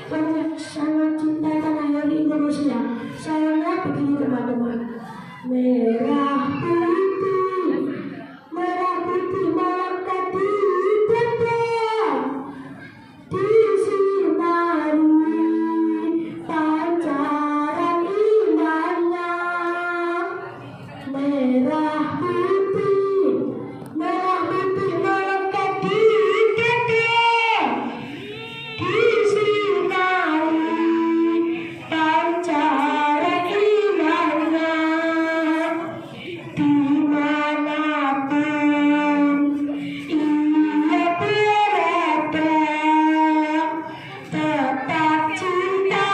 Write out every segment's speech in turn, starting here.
sangat cinta tanah air Indonesia. Sayangnya begini teman-teman, merah putih melekat di dada, disinari pancaran indahnya. Merah putih melekat di dada, disinari pancaran indahnya. Dimanapun ia berada, tetap cinta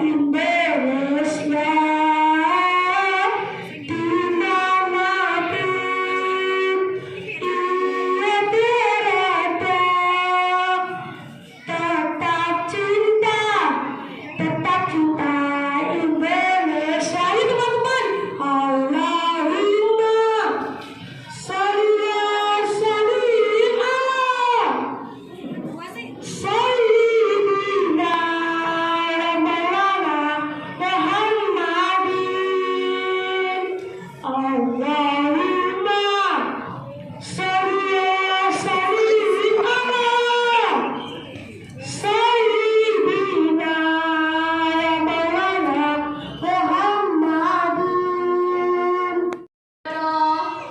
Indonesia. Dimanapun ia berada, tetap cinta Indonesia. Ayo teman-teman, Allahumma sholli sayyidina Maulana Muhammadin. Allahumma sholli sayyidina Maulana Muhammadin.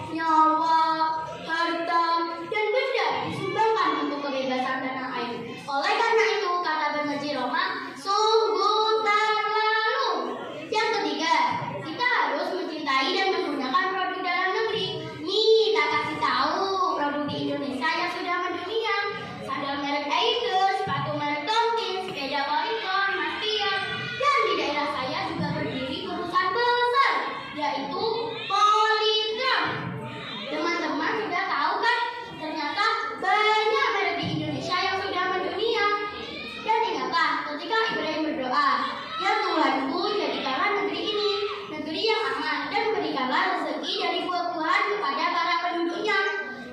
Nyawa, harta, dan benda disumbangkan untuk kebebasan tanah air. Oleh karena itu, kata Bernard Roma, sungguh terlalu. Yang ketiga, kita harus mencintai dan menggunakan produk dalam negeri. Nih, tak kasih tahu produk di Indonesia yang sudah mendunia. Sandal merek Eiger, sepatu merek Tomkins, sepeda Polygon, Mastia, dan di daerah saya juga berdiri perusahaan besar, yaitu Polygram. Teman-teman sudah tahu kan? Ternyata banyak merek di Indonesia yang sudah mendunia. Dan ingatlah ketika Ibrahim berdoa, ya Tuhanku, jadikanlah negeri ini negeri yang aman, dan berikanlah rezeki dari buah-buahan kepada para penduduknya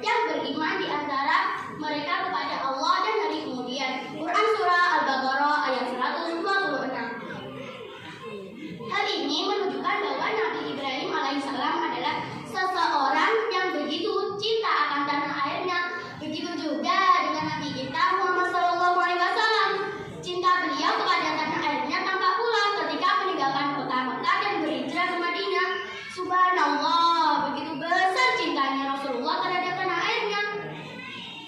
yang beriman di antara mereka kepada Allah dan hari kemudian. Quran Surah Al-Baqarah ayat 126. Hal ini menunjukkan bahwa Nabi Ibrahim alaihissalam adalah seseorang yang begitu cinta akan tanah airnya. Begitu juga dengan Nabi kita Muhammad SAW. Cinta beliau kepada tanah airnya tampak pula ketika meninggalkan kota Mekah dan berhijrah ke Madinah. Subhanallah, begitu besar cintanya Rasulullah terhadap tanah airnya.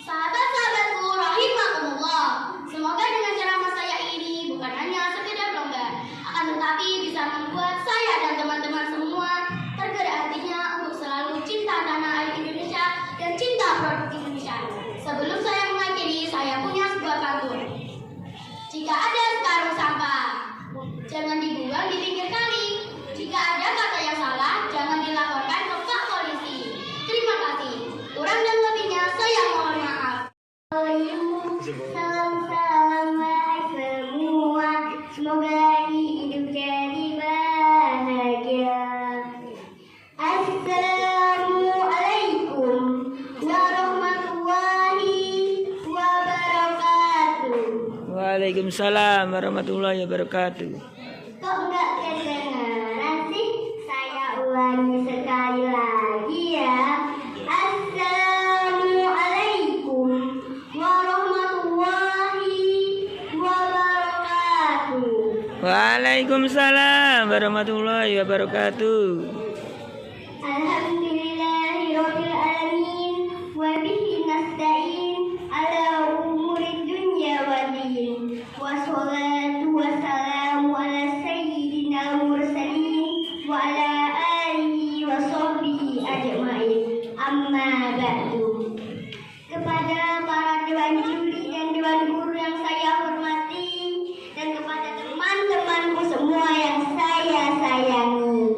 Sahabat-sahabatku rahimakumullah, semoga dengan ceramah saya ini bukan hanya sekedar lomba, akan tetapi bisa membuat saya dan teman-teman semua tergerak hatinya untuk selalu cinta tanah air Indonesia dan cinta produk Indonesia. Sebelum saya mengakhiri, saya punya sebuah pantun. Jika ada karung sampah, jangan dibuang di pinggir kali. Jika ada kata yang salah, jangan dilaporkan ke Pak Polisi. Terima kasih. Kurang dan lebihnya saya mohon maaf. Salam-salam baik semua, semoga hidup jadi bahagia. Assalamualaikum warahmatullahi wabarakatuh. Waalaikumsalam warahmatullahi wabarakatuh. Kok nggak kedengaran sih? Saya ulangi sekali lagi ya. Assalamualaikum warahmatullahi wabarakatuh. Waalaikumsalam warahmatullahi wabarakatuh. Alhamdulillahirabbil alamin wa bihi nasta'in ala umuri dunya waddin. Wassalatu wassalamu ala sayyidina mursalin wa ala alihi wa sahbihi ajma'in. Amma ba'du. Kepada para dewan juri dan dewan guru yang saya hormati, dan kepada teman-temanku semua yang saya sayangi,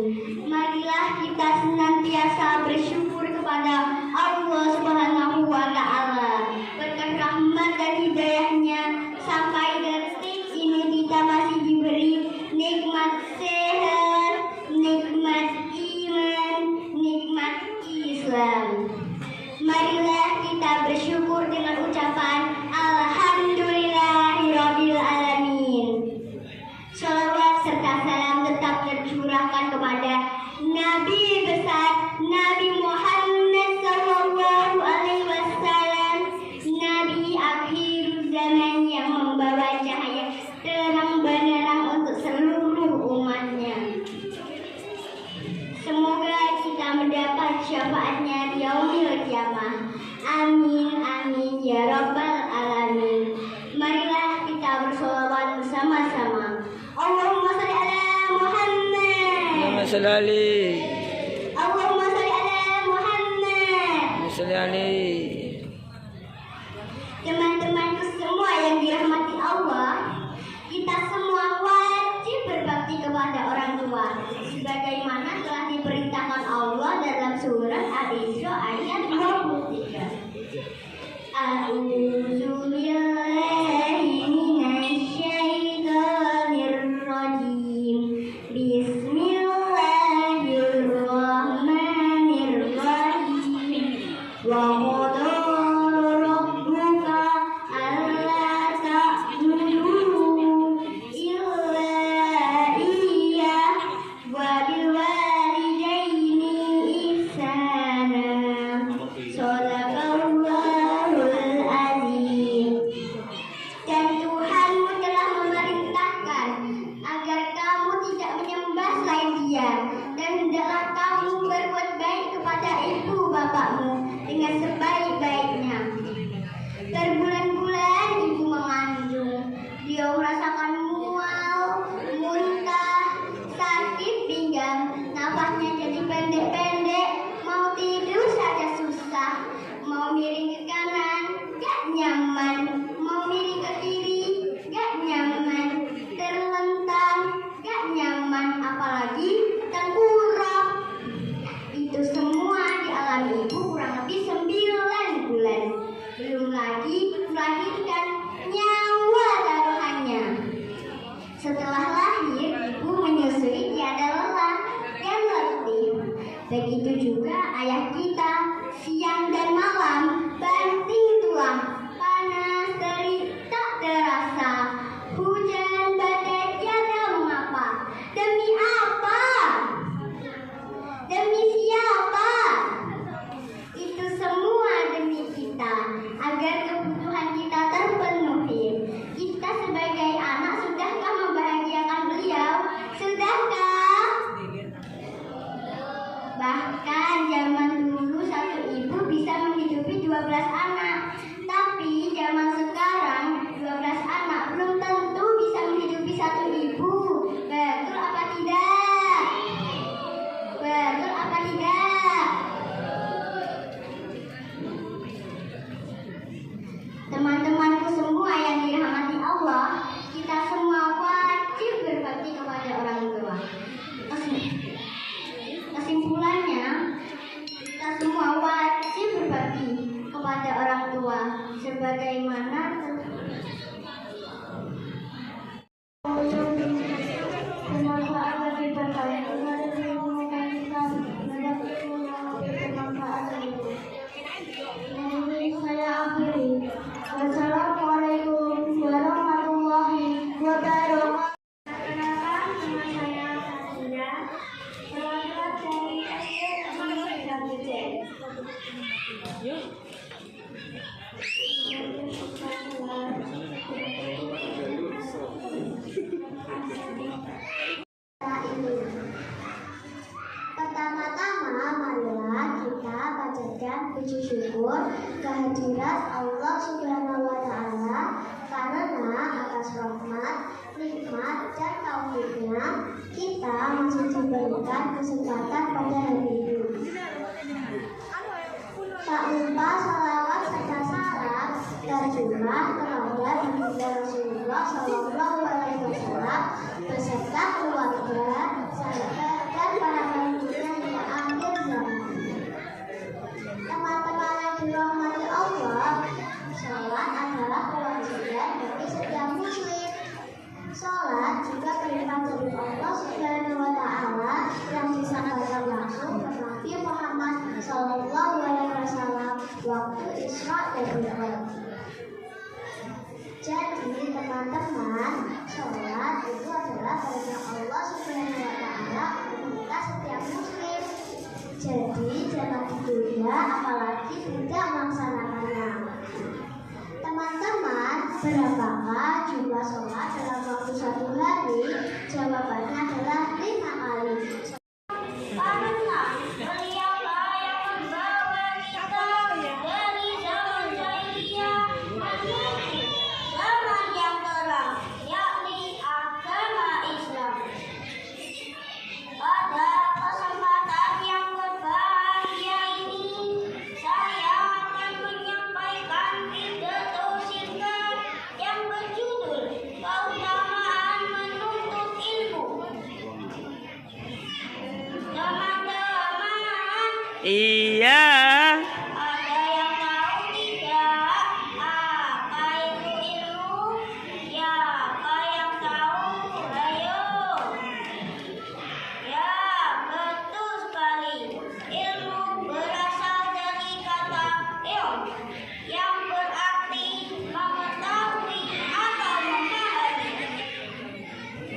marilah kita senantiasa bersyukur kepada Allah Subhanahu wa Ta'ala. Berkat rahmat dan hidayahnya, sampai detik ini kita masih diberi nikmat sehat, nikmat iman, nikmat Islam. Marilah kita bersyukur dengan ucapan Alhamdulillah. sholli alaihi. Allahumma sholli ala Muhammad. Sholli alaihi. Teman-temanku semua yang dirahmati Allah, kita semua wajib berbakti kepada orang tua sebagaimana telah diperintahkan Allah dalam surat Al-Isra ayat 23. A'udzu billahi minasyaitonir rajim. Bismillahirrahmanirrahim. Wa qala rabbuka alla ta'budu illa iyyah wa bil walidaini ihsana. Shadaqallahul azim. Dan Tuhanmu telah memerintahkan agar kamu tidak menyembah selain Dia, dan hendaklah kamu berbuat baik kepada ibu bapakmu dengan sebaik-baiknya. Berbulan-bulan ibu mengandung, dia merasakan mual, muntah, sakit pinggang, nafasnya jadi pendek-pendek, mau tidur saja susah, mau miring ke kanan, gak nyaman, mau miring ke kiri, gak nyaman, terlentang, gak nyaman, apalagi tengkurap. Itu semua dialami ibu kurang lebih 9 bulan. Belum lagi melahirkan nyawa taruhannya. Setelah lahir, ibu menyusui tiada lelah dan letih. Begitu juga ayah kita, siang dan malam banting tulang, panas terik tak terasa, hujan badai tiada mengapa. Demi apa? Demi siapa? Itu semua demi kita, agar kebutuhan kita terpenuhi. Kita sebagai anak, sudahkah membahagiakan beliau? Sudahkah? Bahkan zaman dulu satu ibu bisa menghidupi 12 anak. Tapi zaman sekarang 12 anak belum tentu bisa menghidupi satu ibu. Betul apa tidak? Betul apa tidak? Teman-temanku semua yang dirahmati Allah, kita semua wajib berbakti kepada orang tua. Kesimpulannya, kita semua wajib berbakti kepada orang tua sebagaimana bermanfaat bagi berkait dengan lingkungan kita, bermanfaat bagi saya akhiri. Wassalamualaikum warahmatullahi wabarakatuh. Perkenalkan, nama saya Fatina, perwakilan dari SD Negeri Pertama-tama, marilah kita panjatkan puji syukur kehadirat Allah Subhanahu wa Ta'ala, karena atas rahmat, nikmat, dan taufiknya kita masih diberikan kesempatan pada hari ini. Tak lupa salawat serta salam terjemah kepada Baginda Rasulullah Sallallahu Alaihi Wasallam beserta keluarga, sahabat, dan para pengikutnya hingga akhir zaman. Teman-teman yang dirahmati Allah, sholat adalah kewajiban bagi setiap muslim. Sholat juga perintah dari Allah Subhanahu wa Ta'ala yang disampaikan langsung ke Nabi Muhammad Sallallahu Alaihi Wasallam waktu Isra dan Mi'raj. Jadi teman-teman, sholat itu adalah perintah Allah Subhanahu wa Ta'ala untuk kita setiap muslim. Jadi jangan ditunda apalagi tidak melaksanakannya. Teman-teman, berapakah jumlah sholat dalam waktu satu hari? Jawabannya adalah 5 kali. Karena beliaulah yang membawa kita dari zaman jahiliyah menuju zaman yang terang, yakni agama Islam. Pada Iya. Ada yang tahu tidak? Apa itu ilmu? Siapa yang tahu? Ayo. Ya, betul sekali. Ilmu berasal dari kata ilm, yang berarti mengetahui atau memahami.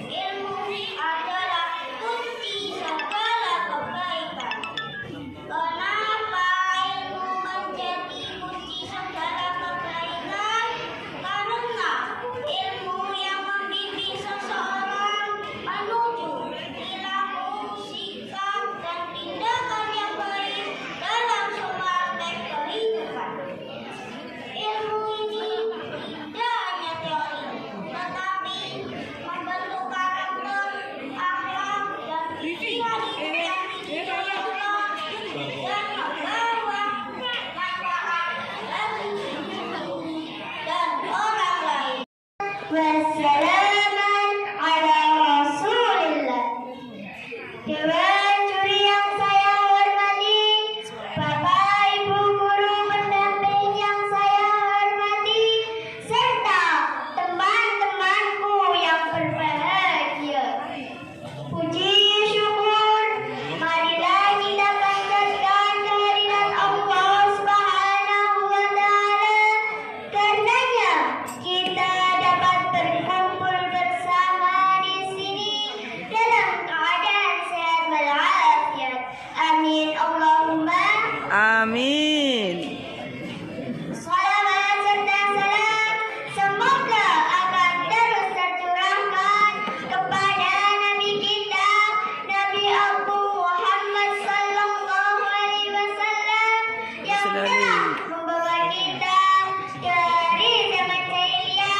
Ilmu adalah kunci segala kebaikan. Kenapa ilmu menjadi kunci segala kebaikan? Karena ilmu yang membimbing seseorang menuju perilaku, sikap, dan tindakan yang baik dalam semua aspek kehidupan. Ilmu ini tidak hanya teori, tetapi membentuk karakter, akhlak, dan pikiran yang dididik Allah dan membawa manfaat bagi diri dan orang lain. Wassalaman ala Rasulillah. Dewan juri yang saya hormati, Bapak Ibu guru pendamping yang saya hormati, serta teman-temanku yang berbahagia. Puji syukur, marilah kita panjatkan kehadirat Allah Subhanahu wa Ta'ala. Karenanya kita dapat berkumpul bersama di sini dalam keadaan sehat walafiat. Amin Allahumma. Amin. Salawat serta salam semoga akan terus tercurahkan kepada Nabi kita, Nabi Abu Muhammad Sallallahu Alaihi Wasallam, yang telah membawa kita dari zaman jahiliyah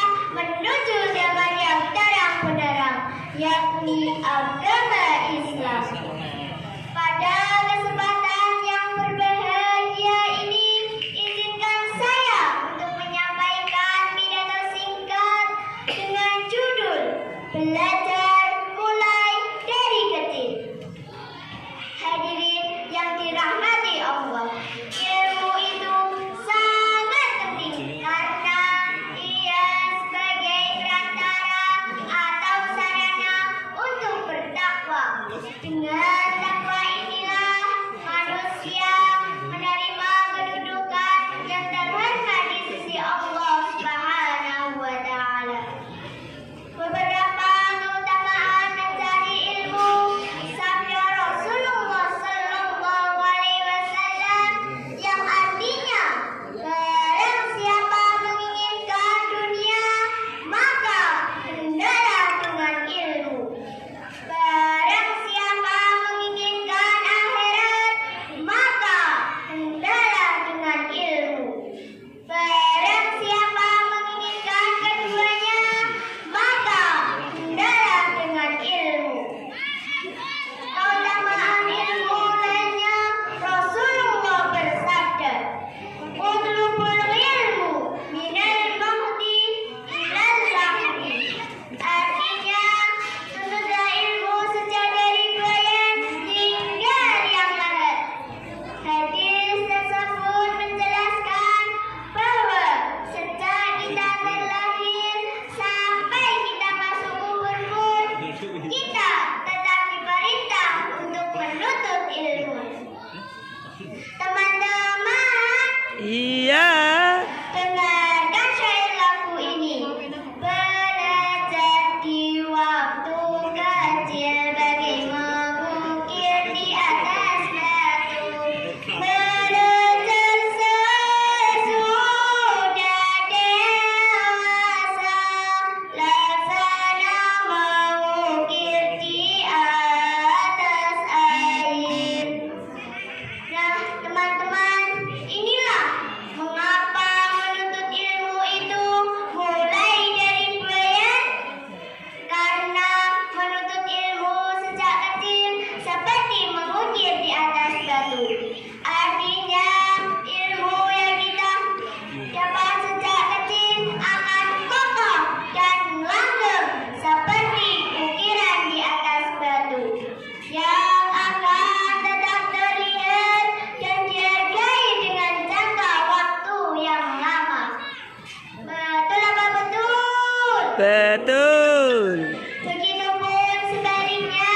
Betul. Begitupun sebaliknya,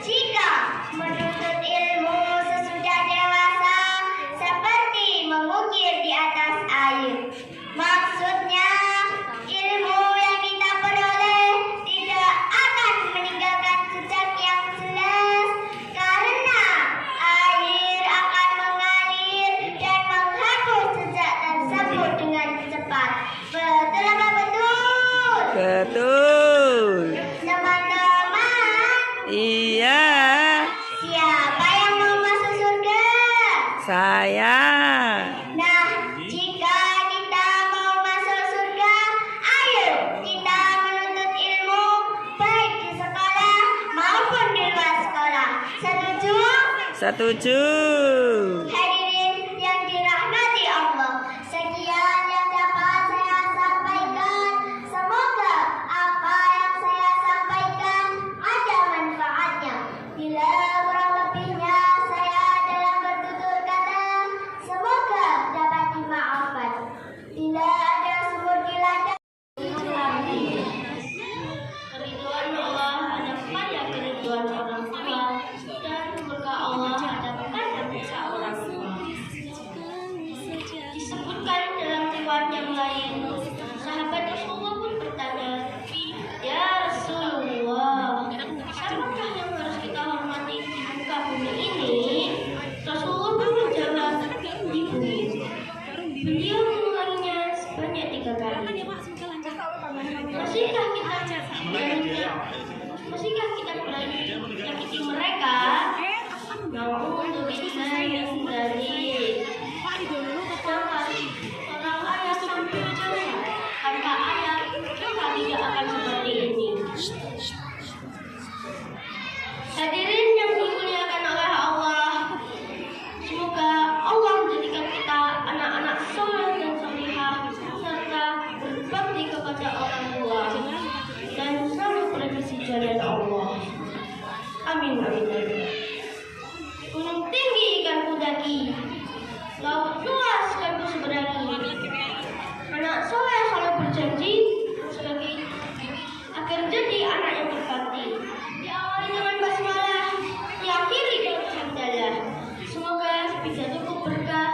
jika menuntut ilmu sesudah dewasa, seperti mengukir di atas air. Maksudnya, ilmu yang kita peroleh tidak akan meninggalkan jejak yang jelas, karena air akan mengalir dan menghapus jejak tersebut dengan cepat. Betul apa betul? Betul. Teman-teman, Iya. siapa yang mau masuk surga? Saya. Nah, jika kita mau masuk surga, ayo kita menuntut ilmu baik di sekolah maupun di luar sekolah. Setuju? Setuju. Hadirin yang dirahmati Allah, sekian yang dapat saya sampaikan. Semoga apa yang saya sampaikan ada manfaatnya. Bila kurang lebihnya saya dalam bertutur kata, semoga dapat dimaafkan. Bila ada sumur dilanda, keriduan Allah ada pada keriduan orang tua, dan murka Allah ada pada murka orang tua. Disebutkan dalam riwayat yang lain, sahabat Rasulullah pun bertanya, "Ya Rasulullah, siapakah yang harus kita hormati di muka bumi ini?" Rasulullah pun menjawab, "Ibu." Beliau mengulanginya sebanyak 3 kali. Masihkah kita berani menyakiti mereka? Na'udzubillahi min dzalik. Sedangkan orang ayah sampai jauh tanpa ayah kita tidak akan seperti ini. Hadirin yang dimuliakan oleh Allah, semoga Allah menjadikan kita anak-anak soleh dan solihah serta berbakti kepada orang tua dan selalu berada di jalan Allah. Amin amin amin. Gunung tinggi kan ku daki, laut luas kan ku seberangi. Anak soleh selalu berjanji sebagai agar jadi anak yang berbakti. Diawali dengan basmalah, diakhiri dengan hamdalah. Semoga bisa cukup berkah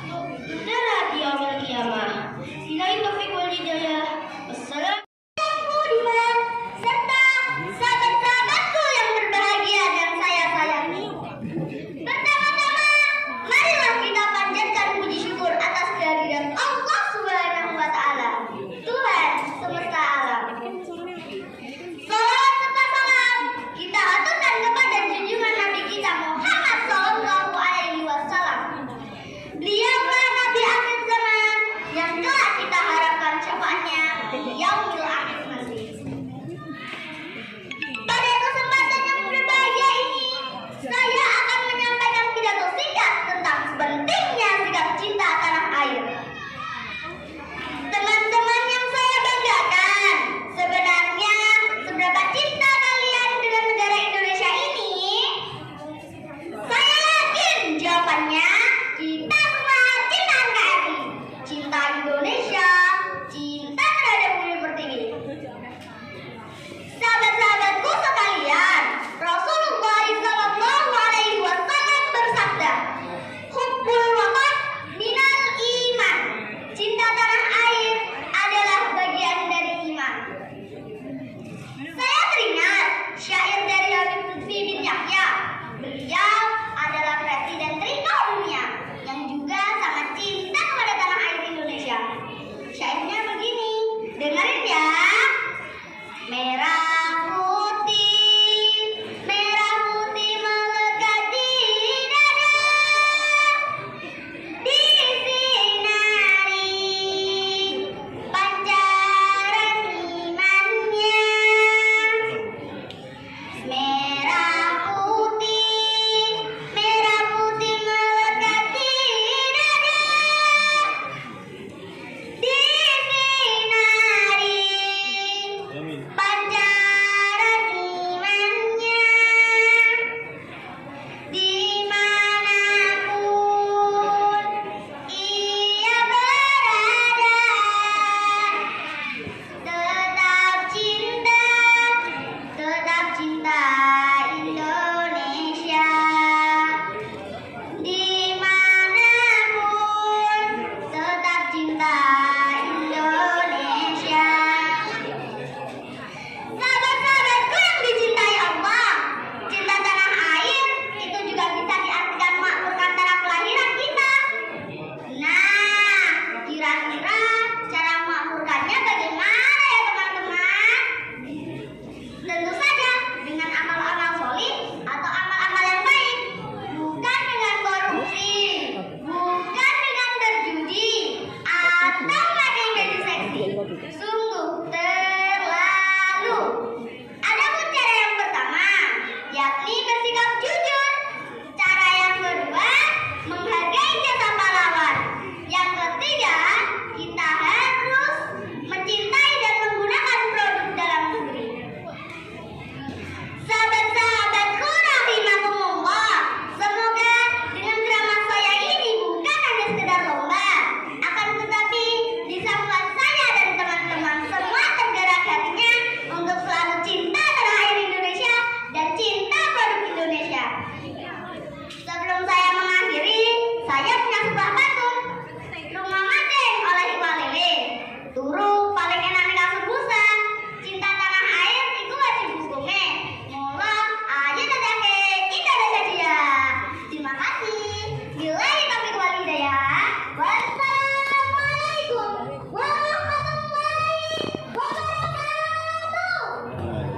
untuk berdarah di yaumil qiyamah. Billahi taufiq wal hidayah. Wassalamu Budiman serta sahabat-sahabatku yang berbahagia dan saya sayangi. Pertama-tama, marilah kita panjatkan puji syukur atas kehadiran Allah Subhanahu wa taala. Tuhan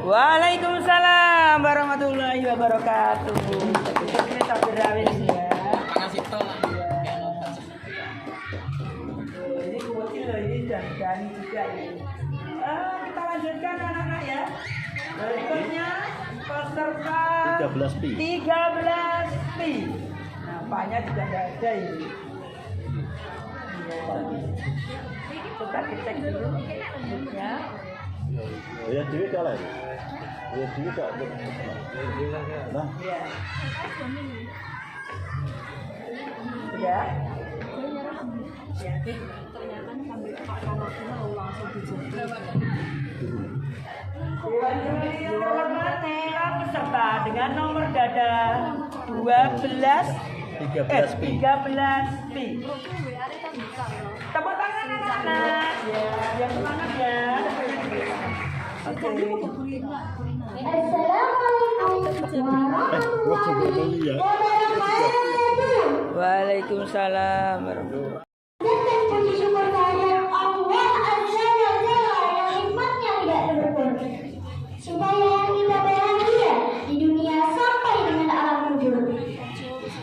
Waalaikumsalam warahmatullahi wabarakatuh. Kita berawis ya. Ini kecil loh, ini dan juga ini. Kita lanjutkan anak-anak ya. Berikutnya peserta 13 pi. 13 pi. Nah, paknya juga nggak ada ini. Coba kita cek dulu bentuknya. Ya dewi kalah. Ya dewi kak. Nah, Ya. Ya. Dewan juri yang terhormat, para peserta dengan nomor dada 13 pi. Tepuk tangan anak-anak. Ya, yang semangat ya. Oke. Assalamualaikum warahmatullahi wabarakatuh. Waalaikumsalam warahmatullahi. Dan puji syukur kehadirat Allah Azza wa Jalla yang nikmatnya tidak terbatas. Supaya kita bahagia di dunia sampai dengan alam kubur.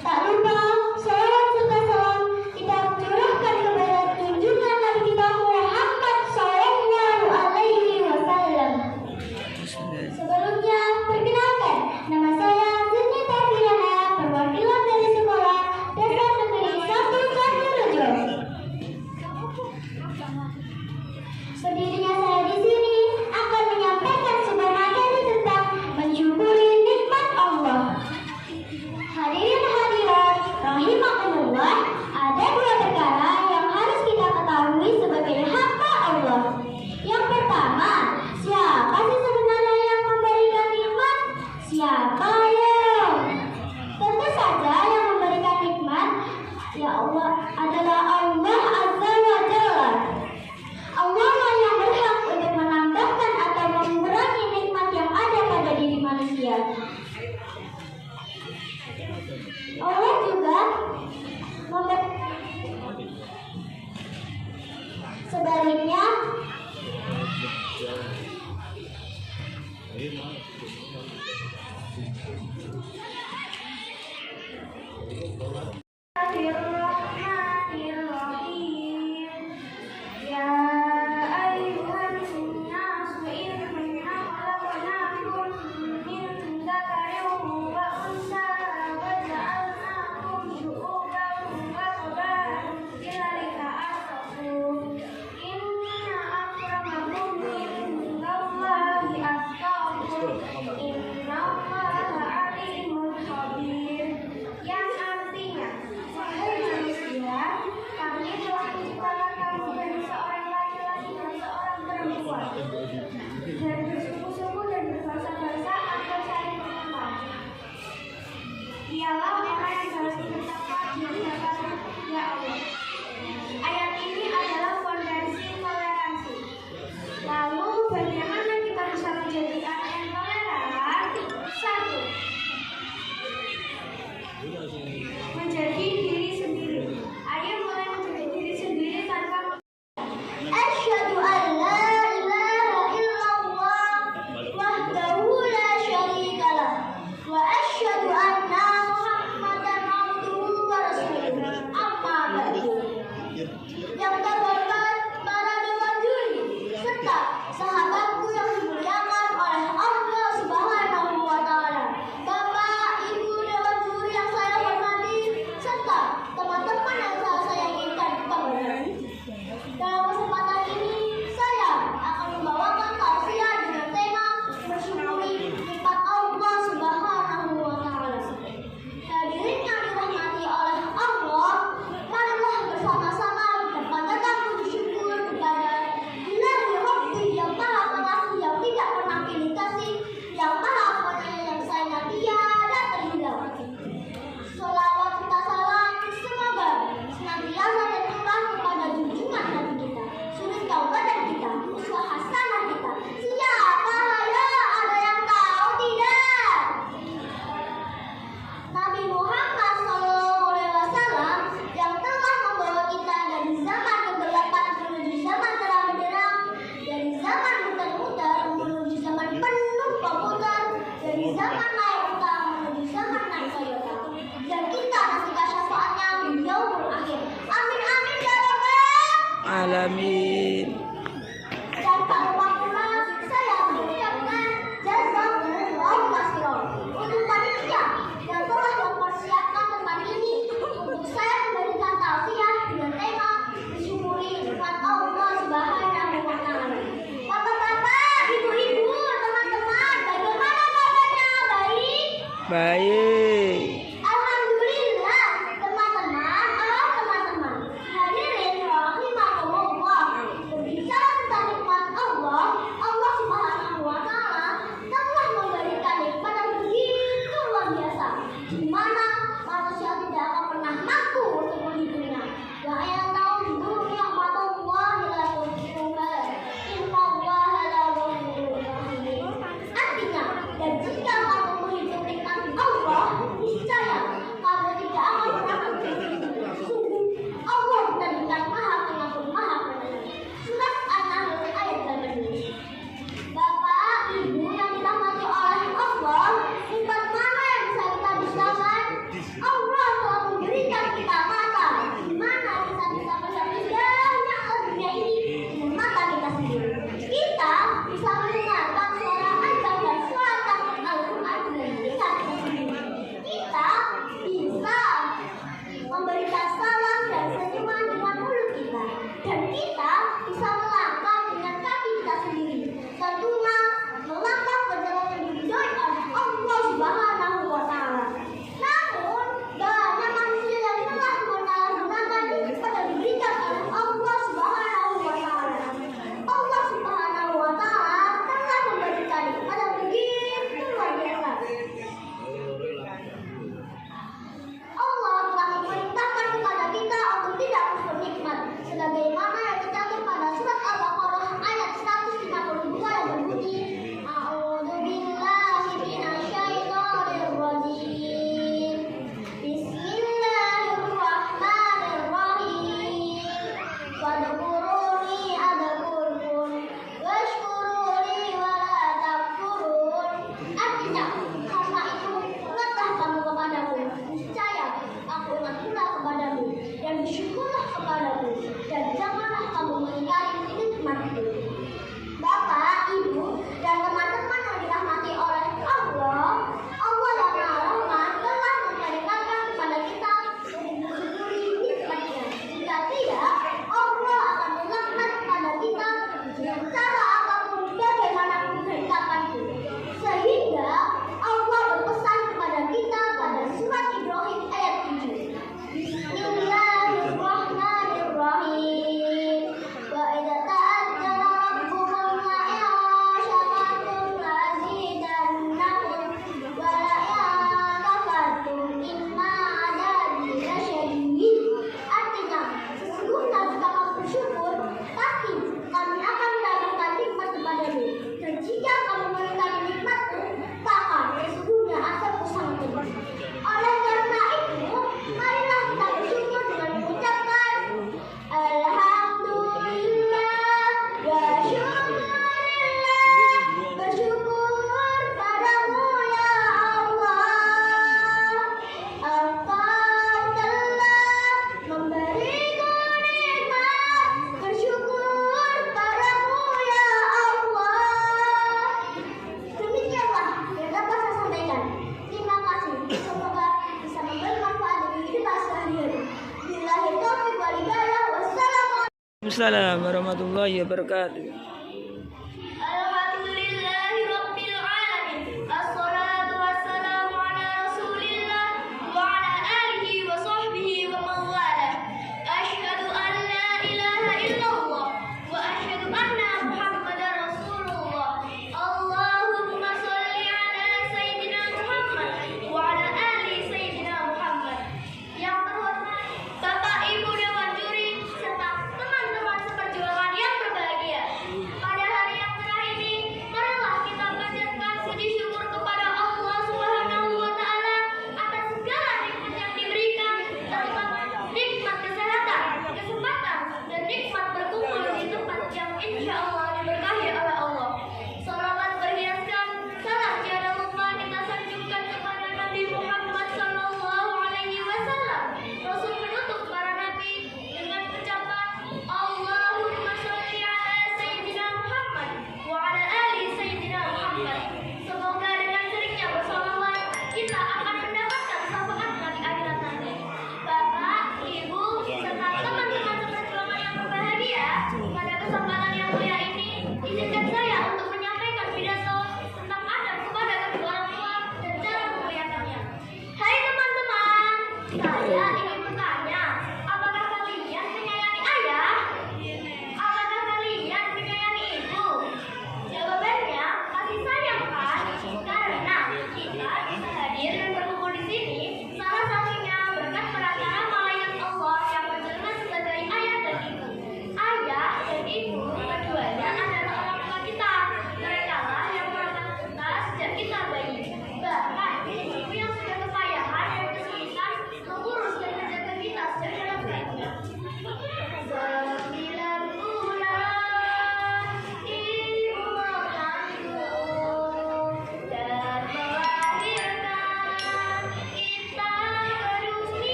Tak lupa salawat serta salam kita curahkan kepada junjungan Nabi kita Muhammad Sallallahu Alaihi Wasallam. Sebelumnya perkenalkan, nama saya Zinita Firana, perwakilan dari sekolah Dasar Negeri 1 Kandirejo. Berdirinya saya di sini akan menyampaikan sebuah materi tentang mensyukuri nikmat Allah. Hadirin hadirat rahimakumullah, ada dua perkara yang harus kita ketahui sebagai hamba Allah. Yang pertama, siapa sih sebenarnya yang memberikan nikmat? Siapa ya? Tentu saja yang memberikan nikmat ya Allah adalah Allah Azza wa Jalla. Allah lah yang berhak untuk menambahkan atau mengurangi nikmat yang ada pada diri manusia. Allah juga sebaliknya Bismillahirrahmanirrahim. Ya ayyuhan nasu inna khalaqnakum min dzakarin wa unsa wa ja'alnakum syu'uban wa qaba'ilan lita'arafu. Inna akramakum indallahi atqakum. Innallaha alimun khabir. Yang artinya, wahai manusia, kami telah menciptakan kamu dari seorang laki-laki dan seorang perempuan. Dan bersungguh-sungguh dan berbahasa-bahasa agar saling mengenal. Dialah orang yang harus bertakwa di hadapan ya Allah. Ayat ini adalah fondasi toleransi. Lalu bagaimana kita bisa menjadi anak yang toleran? 1. Menjadi diri sendiri. Ayo mulai menjadi diri sendiri tanpa Asyhadu an la ilaha illallah wahdahu la syarika lah wa asyhadu anna Muhammadan abduhu wa rasuluh. Amma ba'du. Yang terhormat para dewan juri serta sahabatku Baik. Alhamdulillah, teman-teman, hadirin rahimakumullah. Berbicara tentang nikmat Allah, Allah Subhanahu wa Ta'ala telah memberikan nikmat yang begitu luar biasa, di mana manusia tidak akan pernah mampu untuk menghitungnya. Ya yang tahu dunia matallahi la tuhsuha, innallaha la ghafurur rahim. Artinya, dan jika kamu menghitung nikmat Allah, niscaya kamu tidak akan pernah menghitung. Sungguh, Allah benar-benar Maha Pengampun, Maha Penyayang. Surat An-Nahl ayat 18. Bapak, Ibu yang dirahmati oleh Allah, nikmat mana yang bisa kita dustakan? Allah telah memberikan kita mata, di mana kita bisa melihat indahnya dunia ini dengan mata kita sendiri. Kita bisa mendengarkan suara azan dan suara Al-Quran dengan kita sendiri. Kita bisa memberikan salam dan senyuman dengan mulut kita, dan kita bisa melangkah dengan kaki kita sendiri. Tentunya melangkah ke jalan yang diridhoi oleh Allah Subhanahu wa Ta'ala. Namun banyak manusia yang telah menyalahgunakan nikmat yang diberikan oleh Allah Subhanahu wa Ta'ala. Allah Subhanahu wa Ta'ala telah memberikan nikmat yang begitu luar biasa. Allah telah memerintahkan kepada kita untuk tidak kufur nikmat, sebagaimana yang tercantum pada surat Al-Baqarah ayat 152 yang berbunyi, A'udzu billahi minasyaitonir rajim. Bismillahirrahmanirrahim. Wadkuruni adkurkum washkuruni wala takfurun. Artinya, karena itu ingatlah kamu kepadaku, niscaya aku ingat pula kepadamu, dan bersyukurlah kepadaku, dan janganlah kamu mengingkari nikmatku. Bapak, Ibu, dan teman-teman yang dirahmati oleh Allah, Allah yang Maha Rahman telah memperingatkan kepada kita untuk mensyukuri nikmatnya. Jika tidak, Allah akan melaknat kepada kita dengan cara apapun bagaimanapun kehendaknya. Sehingga Allah berpesan kepada kita pada surat Ibrahim ayat 7. Bismillahirrahmanirrahim. Wa idza ta'adzana rabbukum la in syakartum la azidannakum wa la in kafartum inna 'adzabi lasyadid. Artinya, sesungguhnya jika kamu bersyukur, pasti kami akan menambahkan nikmat kepadamu. Dan jika kamu mengingkari nikmatku, maka sesungguhnya azabku sangat pedih. Oleh karena itu, marilah kita bersyukur dengan mengucapkan Alhamdulillah wa syukurillah. Bersyukur padamu ya Allah, Engkau telah memberiku nikmat. Bersyukur padamu ya Allah. Demikianlah yang dapat saya sampaikan. Terima kasih. Semoga bisa memberi manfaat bagi kita sekalian. Billahi taufiq wal hidayah. Wassalamualaikum. Waalaikumsalam warahmatullahi wabarakatuh. Alhamdulillahi rabbil alamin. Assalatu wassalamu ala Rasulillah wa ala alihi wa sahbihi wa man wala. Asyhadu an la ilaha illallah wa asyhadu anna Muhammadar Rasulullah. Allahumma shalli ala sayyidina Muhammad wa ala ali sayyidina Muhammad. Yang terhormat Bapak Ibu Dewan Juri serta teman-teman seperjuangan yang berbahagia.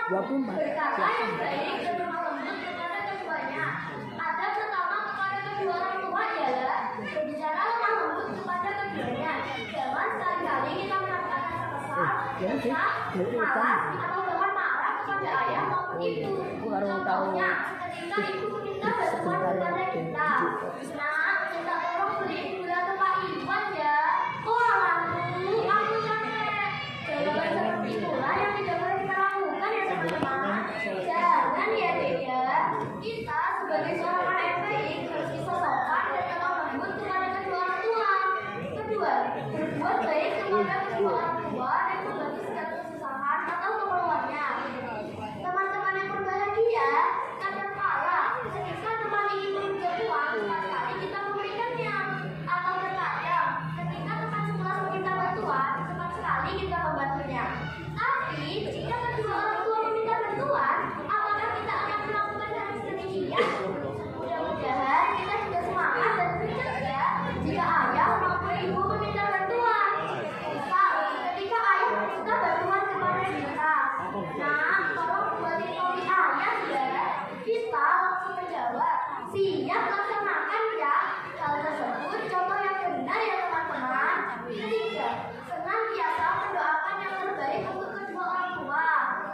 Berkata yang baik dan lemah lembut kepada keduanya. Adab pertama kepada kedua orang tua ialah berbicara lemah lembut kepada keduanya. Jangan sekali-kali kita melakukan rasa kesal, resah, malas, atau bahkan marah kepada ayah maupun ibu. Contohnya, ketika ibu meminta bantuan kepada kita. Nah, minta tolong beliin gula ke Pak Iwan ya. Oh, anakku, aku capek. Jawaban seperti itulah yang tidak boleh kita lakukan ya teman-teman. Jangan ya dek ya. Kita sebagai seorang anak yang baik harus bisa sopan dan lemah lembut kepada kedua orang tua. Kedua, berbuat baik kepada kedua orang tua dan berbagi segala kesusahan atau keperluannya. Teman-teman yang berbahagia, kadangkala ketika teman ingin meminjam uang, sekali kita memberikannya. Atau terkadang ketika teman sekelas meminta bantuan, sekali kita membantunya. Tapi jika kedua orang tua meminta bantuan, apakah kita akan melakukan hal sedemikian? Mudah-mudahan kita juga semangat dan bijak ya jika ayah maupun ibu meminta bantuan. Misal, ketika ayah meminta bantuan kepada kita, nah, tolong buatin kopi ayah ya. Kita langsung menjawab, siap laksanakan ya. Hal tersebut contoh yang benar ya teman-teman. Ketiga, senantiasa mendoakan yang terbaik untuk kedua orang tua.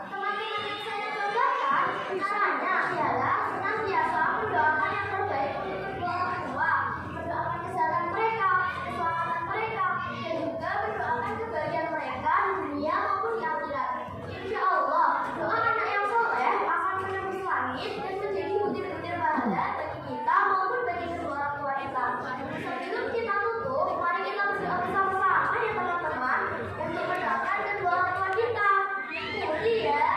Teman-teman yang saya contohkan, caranya ialah senantiasa mendoakan yang terbaik untuk kedua orang tua, mendoakan kesehatan mereka, keselamatan mereka, dan juga mendoakan kebahagiaan mereka di dunia maupun di akhirat. Insya Allah, doa anak yang soleh akan menembus langit dan menjadi butir-butir pahala bagi kita maupun bagi kedua orang tua kita. Sebelum kita tutup, mari kita berdoa bersama-sama ya teman-teman untuk mendoakan kedua orang tua kita. Ikuti ya.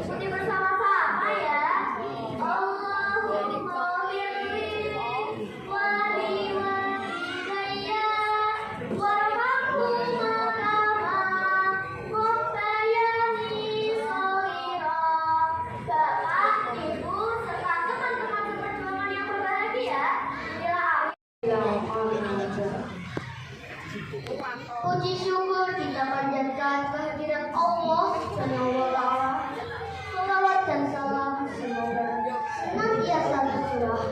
Ikuti bersama-sama ya. Bapak, Ibu, serta teman-teman seperjuangan yang berbahagia, puji syukur kita panjatkan kehadirat Allah Subhanahu wa Ta'ala. Salawat dan salam semoga senantiasa tercurah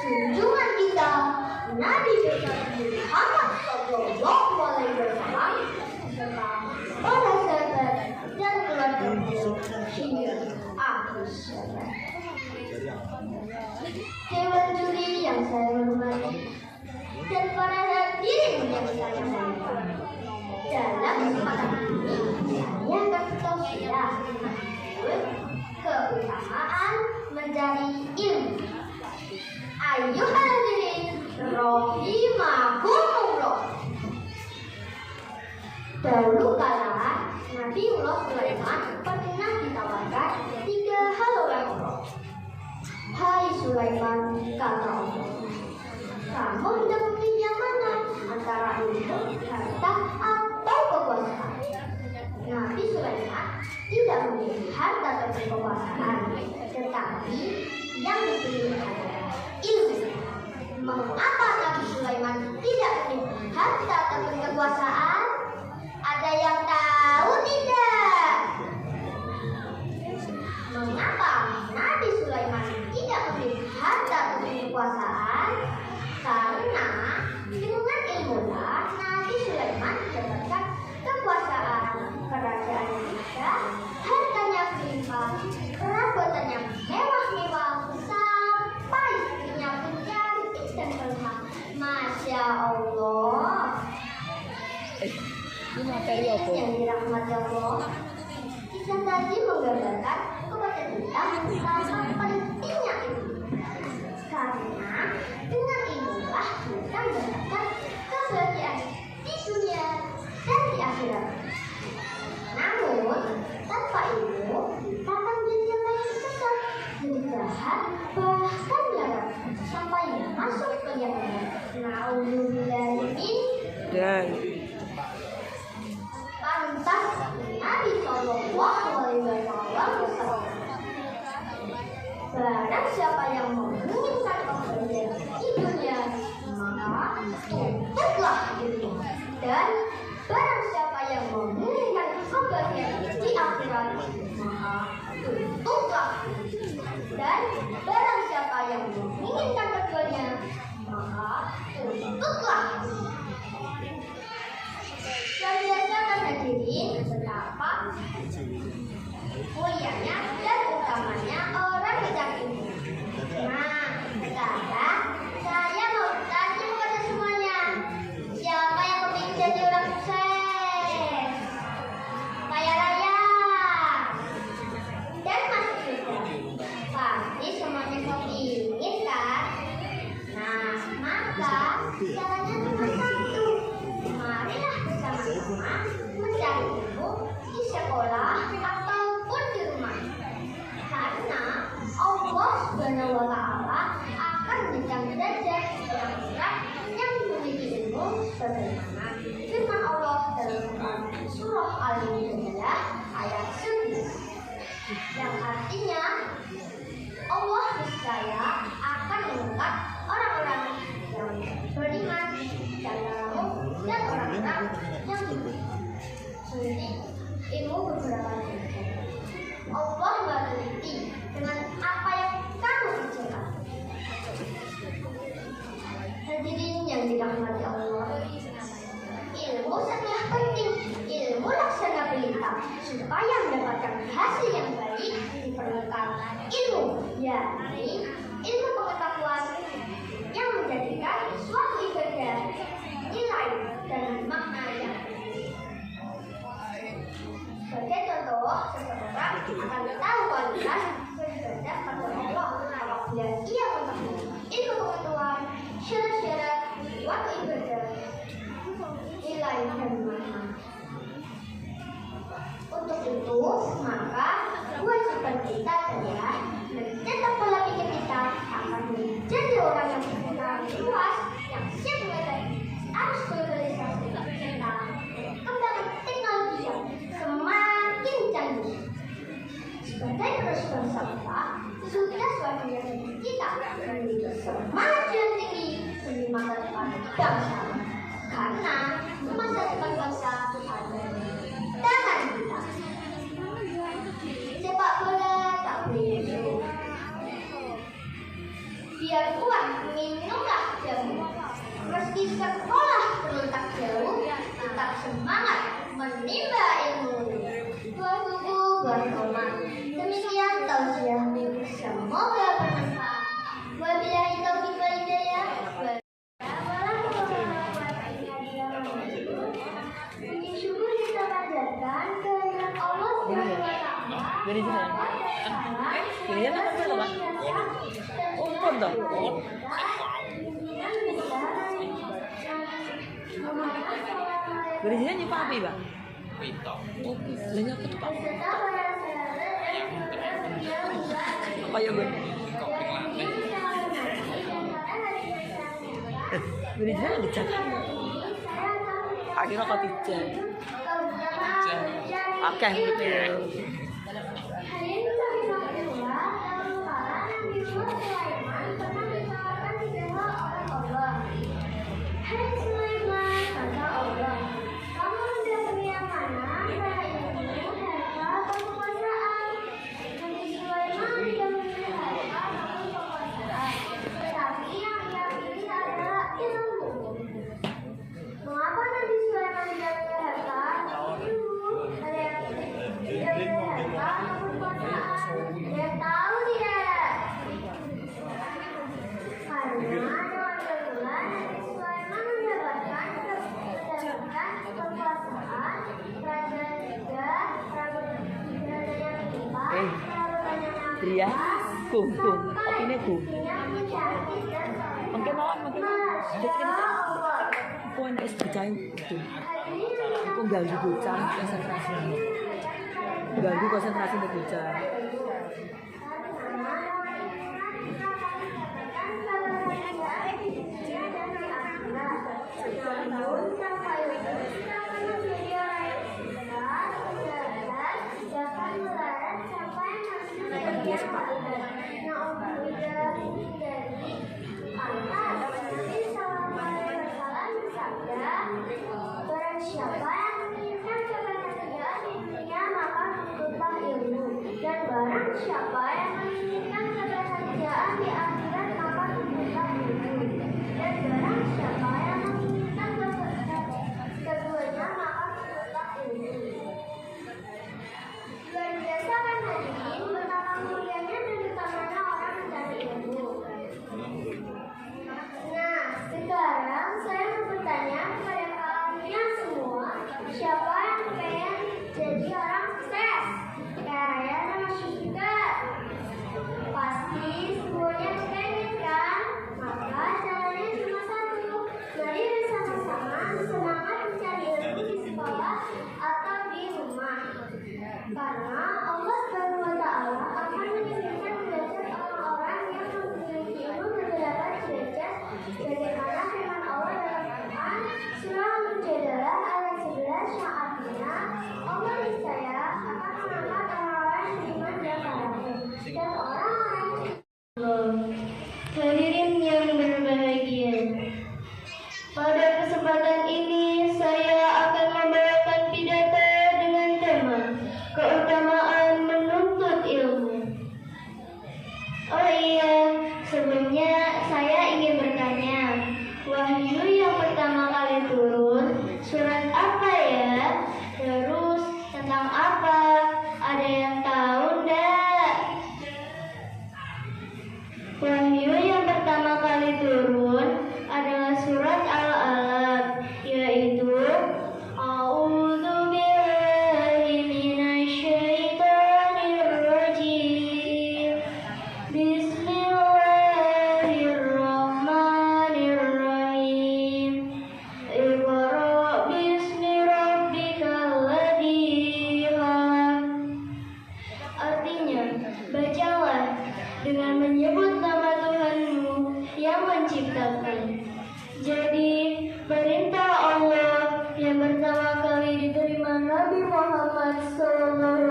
junjungan kita Nabi besar Muhammad Sallallahu Alaihi Wasallam serta para sahabat dan keluarga beliau hingga akhir zaman. Dewan juri yang saya hormati dan para hadirin yang saya muliakan, dalam kesempatan ini saya akan bertausiah keutamaan mencari ilmu. Ayo hadirin rahimakumullah. Dahulu kala Nabiullah Sulaiman pernah ditawarkan 3 hal oleh Allah. Hai Sulaiman, kata Allah, kamu hendak memilih yang mana antara ilmu, harta, atau kekuasaan? Nabi Sulaiman tidak memilih harta dan kekuasaan, tetapi yang dipilih adalah ilmu. Mengapa Nabi Sulaiman tidak memilih harta ataupun kekuasaan? Ada yang tahu tidak? Mengapa Nabi Sulaiman tidak memilih harta ataupun kekuasaan? Karena dengan ilmulah Nabi Sulaiman mendapatkan kekuasaan, kerajaan yang indah, hartanya berlimpah, perabotannya mewah-mewah, sampai istrinya pun cantik dan berhak. Masya Allah. Yang dirahmati Allah, kisah tadi menggambarkan kepada kita tentang pentingnya ilmu. Karena dengan ilmulah kita mendapatkan kebahagiaan di dunia dan di akhirat. Namun tanpa ilmu kita akan menjadi yang paling sesat, jadi jahat, bahkan melarat sampai masuk ke yang lain. Nauzubillah Dan Pantas Nabi Sallallahu Alaihi Wasallam bersabda, siapa yang menginginkan pemberian hidupnya, maka tutuplah itu. Dan barang siapa yang menginginkan kebahagiaan di akhirat, maka tutuplah. Dan barang siapa yang menginginkan keduanya, maka tutuplah. Dan biasakan hadirin betapa mulianya dan utamanya orang bijak ini. Nah, sekarang saya mau bertanya kepada semuanya, siapa yang ingin jadi orang sukses, kaya raya, dan masuk surga? Pasti semuanya ingin kan? Nah, maka caranya cuma satu. Marilah bersama-sama mencari ilmu di sekolah ataupun di rumah. Karena Allah Subhanahu wa Ta'ala akan menjadikan derajat orang-orang yang memiliki ilmu sebagaimana firman Allah dalam surah Al-Mujadalah ayat 9, yang artinya Allah niscaya akan mengangkat orang-orang yang beriman dan tahu dan orang-orang yang memiliki ilmu beberapa jenis. Allah berteliti dengan apa yang kamu kerjakan. Hadirin yang dirahmati Allah, ilmu sangat penting. Ilmu laksana pelita. Supaya mendapatkan hasil yang baik diperlukan ilmu, yakni ilmu pengetahuan yang menjadikan suatu ibadah nilai dan makna yang tinggi. Sebagai contoh, seseorang akan tahu kualitas beribadah pada Allah apabila ia mengetahui ilmu pengetahuan syarat-syarat suatu ibadah nilai dan makna. Untuk itu, maka kewajiban kita adalah mencetak pola pikir kita akan menjadi orang yang berpengetahuan luas, yang siap menghadapi arus globalisasi serta perkembangan teknologi yang semakin canggih. Sebagai penerus bangsa kita, sudah sewajarnya kita memiliki semangat yang tinggi demi masa depan bangsa. Karena masa depan bangsa ada di tangan kita. Sepak bola tak boleh jauh. Biar kuat minumlah jamu. Meski sekolah terletak jauh, tetap semangat menimba ilmu. Buat buku, buat komat. Demikian tausiahku, semoga bermanfaat. Wabillahi taufiq wal hidayah. Puji syukur kita panjatkan kehadirat Allah Subhanahu wa Ta'ala. Dari sini. Ini ya apa tuh, Pak? Umpun dong. Dari sini nyipak api, Pak? Oh, lainnya apa tuh, Pak? Apa ya, Bun? Dari sini lagi jalan. Akhirnya kau tidak. Oke, gitu. Mengapa Nabi Sulaiman tidak punya harta? Ada yang tidak punya harta ataupun kekuasaan? Ada yang tahu tidak? Karena dengan kebetulan Nabi Sulaiman mendapatkan kekuasaan, kerajaan juga, kerajaan yang limpah, kerajaan yang Pria, kum, opini kum. yang menjadi dan Mungkin lawan, mungkin lawan. Masya Allah. Aku enak percaya itu. Aku ganggu bocah konsentrasi. Ganggu konsentrasi untuk bocah. Sampai kesempatan ini saya akan membawakan pidato dengan tema keutamaan menuntut ilmu. Oh iya, sebelumnya saya ingin bertanya, wahyu yang pertama kali turun surat apa ya? Terus tentang apa? Ada yang tahu enggak? Wahyu yang pertama kali turun adalah surat Al-Alaq, yaitu A'udzu billahi minasyaitonir rajim. Bismillahirrahmanirrahim. Iqra' bismi rabbikal ladzi khalaq. Artinya, bacalah dengan menyebut nama Tuhanmu yang menciptakan. Jadi, perintah Allah yang pertama kali diterima Nabi Muhammad SAW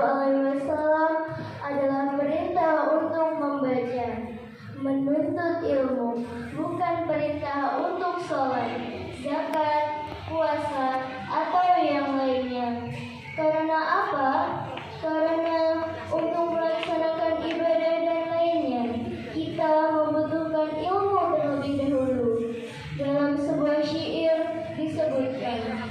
adalah perintah untuk membaca, menuntut ilmu, bukan perintah untuk sholat, zakat, puasa, atau yang lainnya. Karena apa? Karena untuk melaksanakan ibadah dan lainnya, kita membutuhkan ilmu terlebih dahulu. Dalam sebuah syair disebutkan,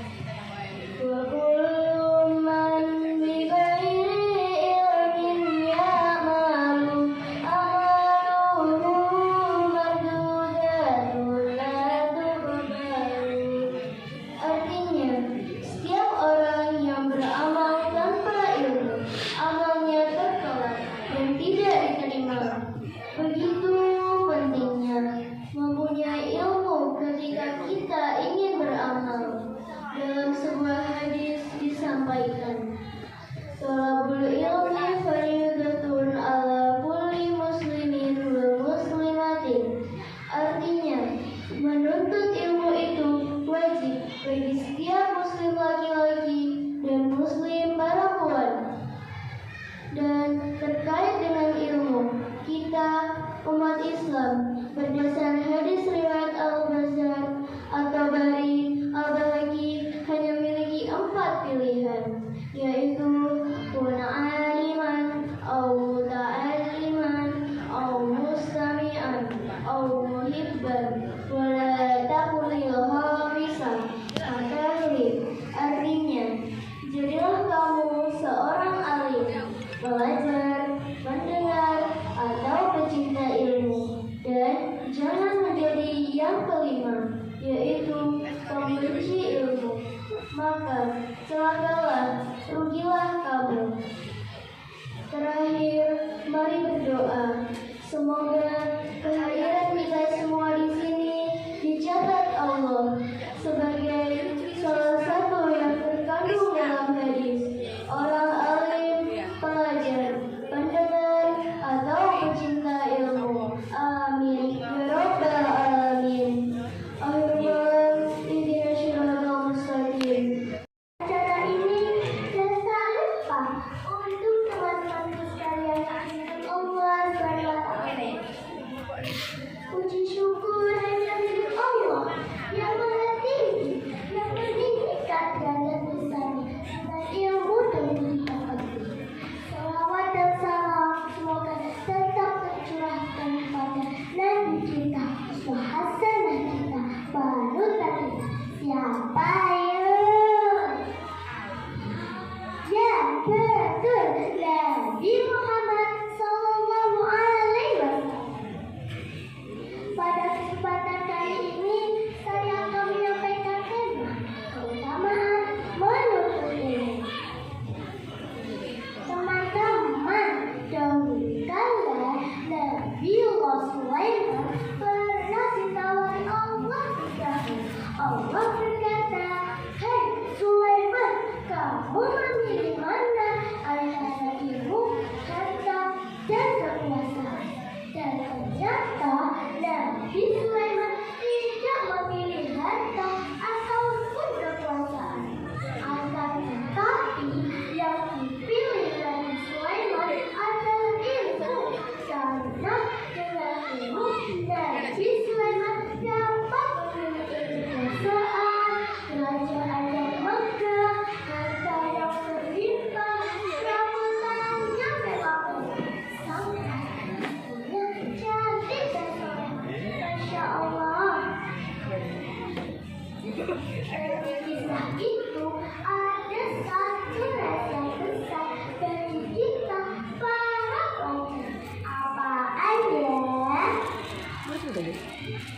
wa kullu man bi ghairi ilmin ya'malu amaluhu mardudatun la tuqbalu. Artinya, setiap orang yang beramal tanpa ilmu, amalnya tertolak dan tidak diterima. Begitu pentingnya mempunyai ilmu ketika kita ingin beramal. Dalam sebuah hadis disampaikan, thalabul ilmi fardhatun ala kulli muslimin wa muslimatin. Artinya, menuntut ilmu itu wajib bagi setiap muslim laki-laki dan muslim perempuan. Dan terkait dengan ilmu, kita umat Islam berdasar hadis riwayat Al-Bazar atau Bari Al-Bahaqi hanya memiliki 4 pilihan, yaitu kun aliman, au ta'alliman, au mustami'an, au muhibban, wala taqulil hafisan. Artinya, jadilah kamu seorang alim, belajar, mendengar, atau pecinta ilmu. Dan jangan menjadi yang kelima, yaitu pembenci ilmu. Maka celakalah, rugilah kamu. Terakhir, mari berdoa. Semoga kehadiran kita semua di sini dicatat Allah sebagai salah satu yang terkandung dalam hadis. Orang alim, pelajar, pendengar, atau pecinta ilmu. Amin. Ya Rabbal Alamin. Akhirul ihdinas siratal mustaqim. Acara ini jangan lupa untuk teman-teman sekalian yang Allah SWT. Puji syukur hanya milik Allah yang Maha Tinggi, yang meninggikan dan besarnya dengan ilmu dan berlimpah kasih. Salawat dan salam semoga tetap tercurahkan kepada Nabi kita, uswah hasanah kita, panutan kita. Siapa yuk? Ya betul, Nabi Muhammad Sallallahu Alaihi Wasallam. Pada kesempatan kali ini saya akan menyampaikan tema keutamaan menuntut ilmu. Teman-teman, dahulu kala Nabiullah Sulaiman pernah ditawari Allah Subhanahu. Allah berkata, "Hai Sulaiman, kamu memilih mana antara ilmu, harta, dan kekuasaan?" Dan ternyata Nabi Sulaiman tidak memilih harta ataupun kekuasaan. Akan tetapi yang dipilih Nabi Sulaiman adalah ilmu. Karena dengan ilmu Nabi Sulaiman dapat memiliki kekuasaan, Kisah itu ada satu rahasia besar bagi kita para pelajar. Apa aja?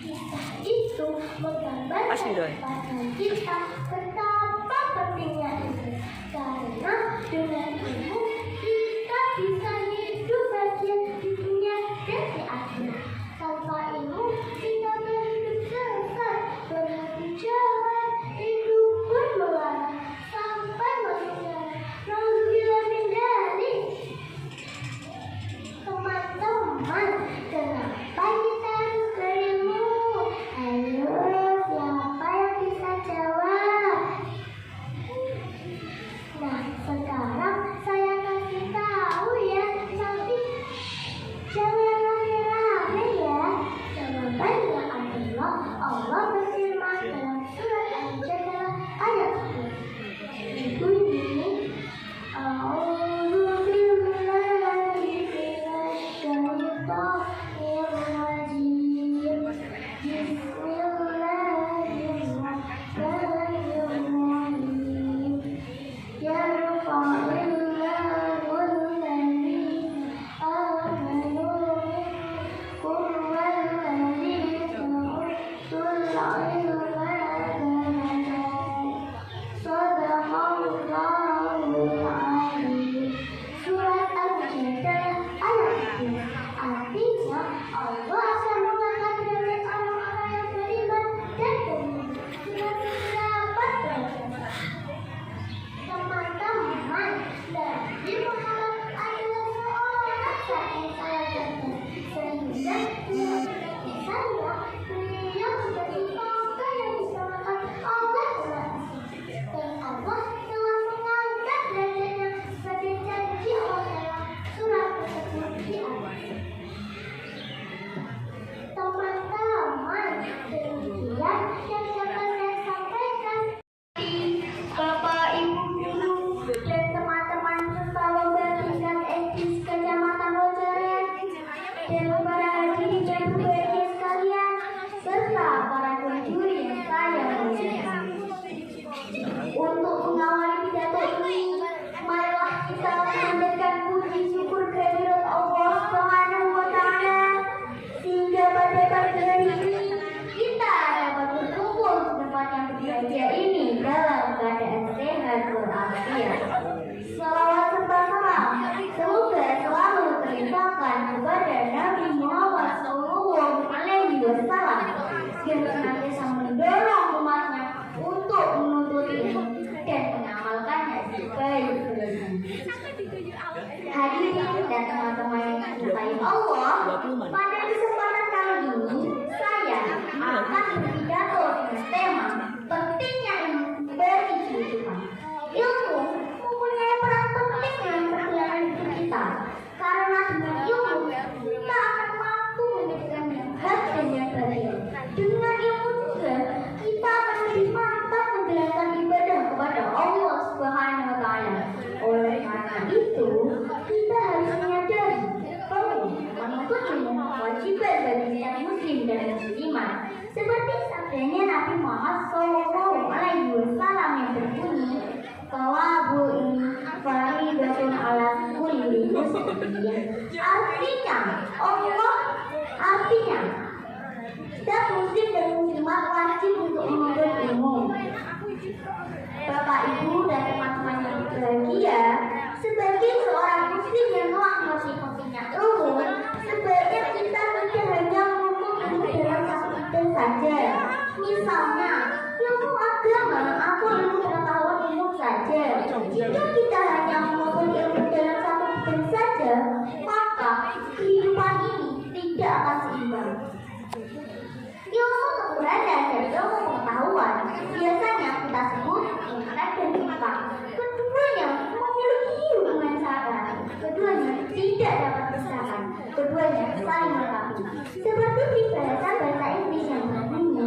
Kisah itu menggambarkan kepada kita betapa pentingnya ilmu. Karena dengan ilmu kita bisa hidup bahagia di dunia dan di akhirat. Tanpa ilmu kita berhidup sesat, berhenti jalan, hidup bermelara sampai masuk neraka. Nauzubillah min dzalik. Teman-teman, kenapa kita harus berilmu? Ayo, siapa yang bisa jawab? Nah, sekarang saya kasih tahu ya, tapi jangan rame-rame ya. Jawabannya adalah Allah berfirman dalam surat Al-Jadalah ayat 10. Bunyi, A'udzu billahi minasyaitonir rajim. Bismillahirrahmanirrahim. Yarfa'illahu alladhina amanu minkum walladhina utul ilma darajat. Shadaqallahul azim. Surat Al-Jadalah ayat 10. Artinya Allah akan mengangkat derajat orang-orang yang beriman dan beriman dengan mendapat derajat. Teman-teman, Nabi Muhammad adalah seorang rasul yang saya jaga, sehingga menurut saya beliau menjadi tangga yang disamakan Allah dengan dan Allah telah mengangkat derajatnya sebagai janji Allah dalam surat tersebut di atas. Teman-teman, demikian yang dapat saya sampaikan. Bapak, Ibu guru, dan teman-teman serta membagikan etis Kecamatan Lojaren dan para hadirin dan berbahagia sekalian serta para penjuri yang saya muliakan. Untuk mengawali pidato ini, marilah kita memanjatkan puji syukur kehadirat Allah Subhanahu wa Ta'ala sehingga pada pagi hari ini kita dapat berkumpul di tempat yang berbahagia ini dalam keadaan sehat walafiat. Salawat serta salam semoga selalu terlimpahkan kepada Nabi Muhammad SAW yang senantiasa mendorong umatnya untuk menuntut ilmu dan mengamalkannya sebaik-baiknya. Hadirin dan teman-teman yang dicintai Allah, pada kesempatan kali ini saya akan berpidato dengan tema pentingnya ilmu bagi kehidupan. Ilmu mempunyai peran penting dalam perjalanan hidup kita, karena dengan ilmu kita akan mampu membedakan yang hak dan yang batil. Dengan ilmu juga kita akan lebih mantap menjalankan ibadah kepada Allah Subhanahu wa Ta'ala. Oleh karena itu, kita harus menyadari bahwa menuntut ilmu kewajiban bagi setiap muslim dan muslimah. Seperti sabdanya Nabi Muhammad SAW yang berbunyi, "Thalabul ilmi fariidatun 'ala kulli muslimin." Artinya, setiap muslim dan muslimah wajib untuk menuntut ilmu. Bapak, Ibu, dan teman-teman yang berbahagia, sebagai seorang muslim yang telah mengerti ilmu, sebaiknya kita tidak hanya mengukur ilmu dalam satu bidang saja. Misalnya, ilmu agama atau ilmu pengetahuan umum saja. Jika kita hanya mengukur ilmu dalam satu bidang saja, maka kehidupan ini tidak akan seimbang. Ilmu kekurangan dan ilmu pengetahuan biasanya kita sebut intelek dan kita. Keduanya memiliki hubungan erat. Keduanya tidak dapat dipisahkan. Keduanya saling melengkapi. Seperti peribahasa bahasa Inggris yang berbunyi,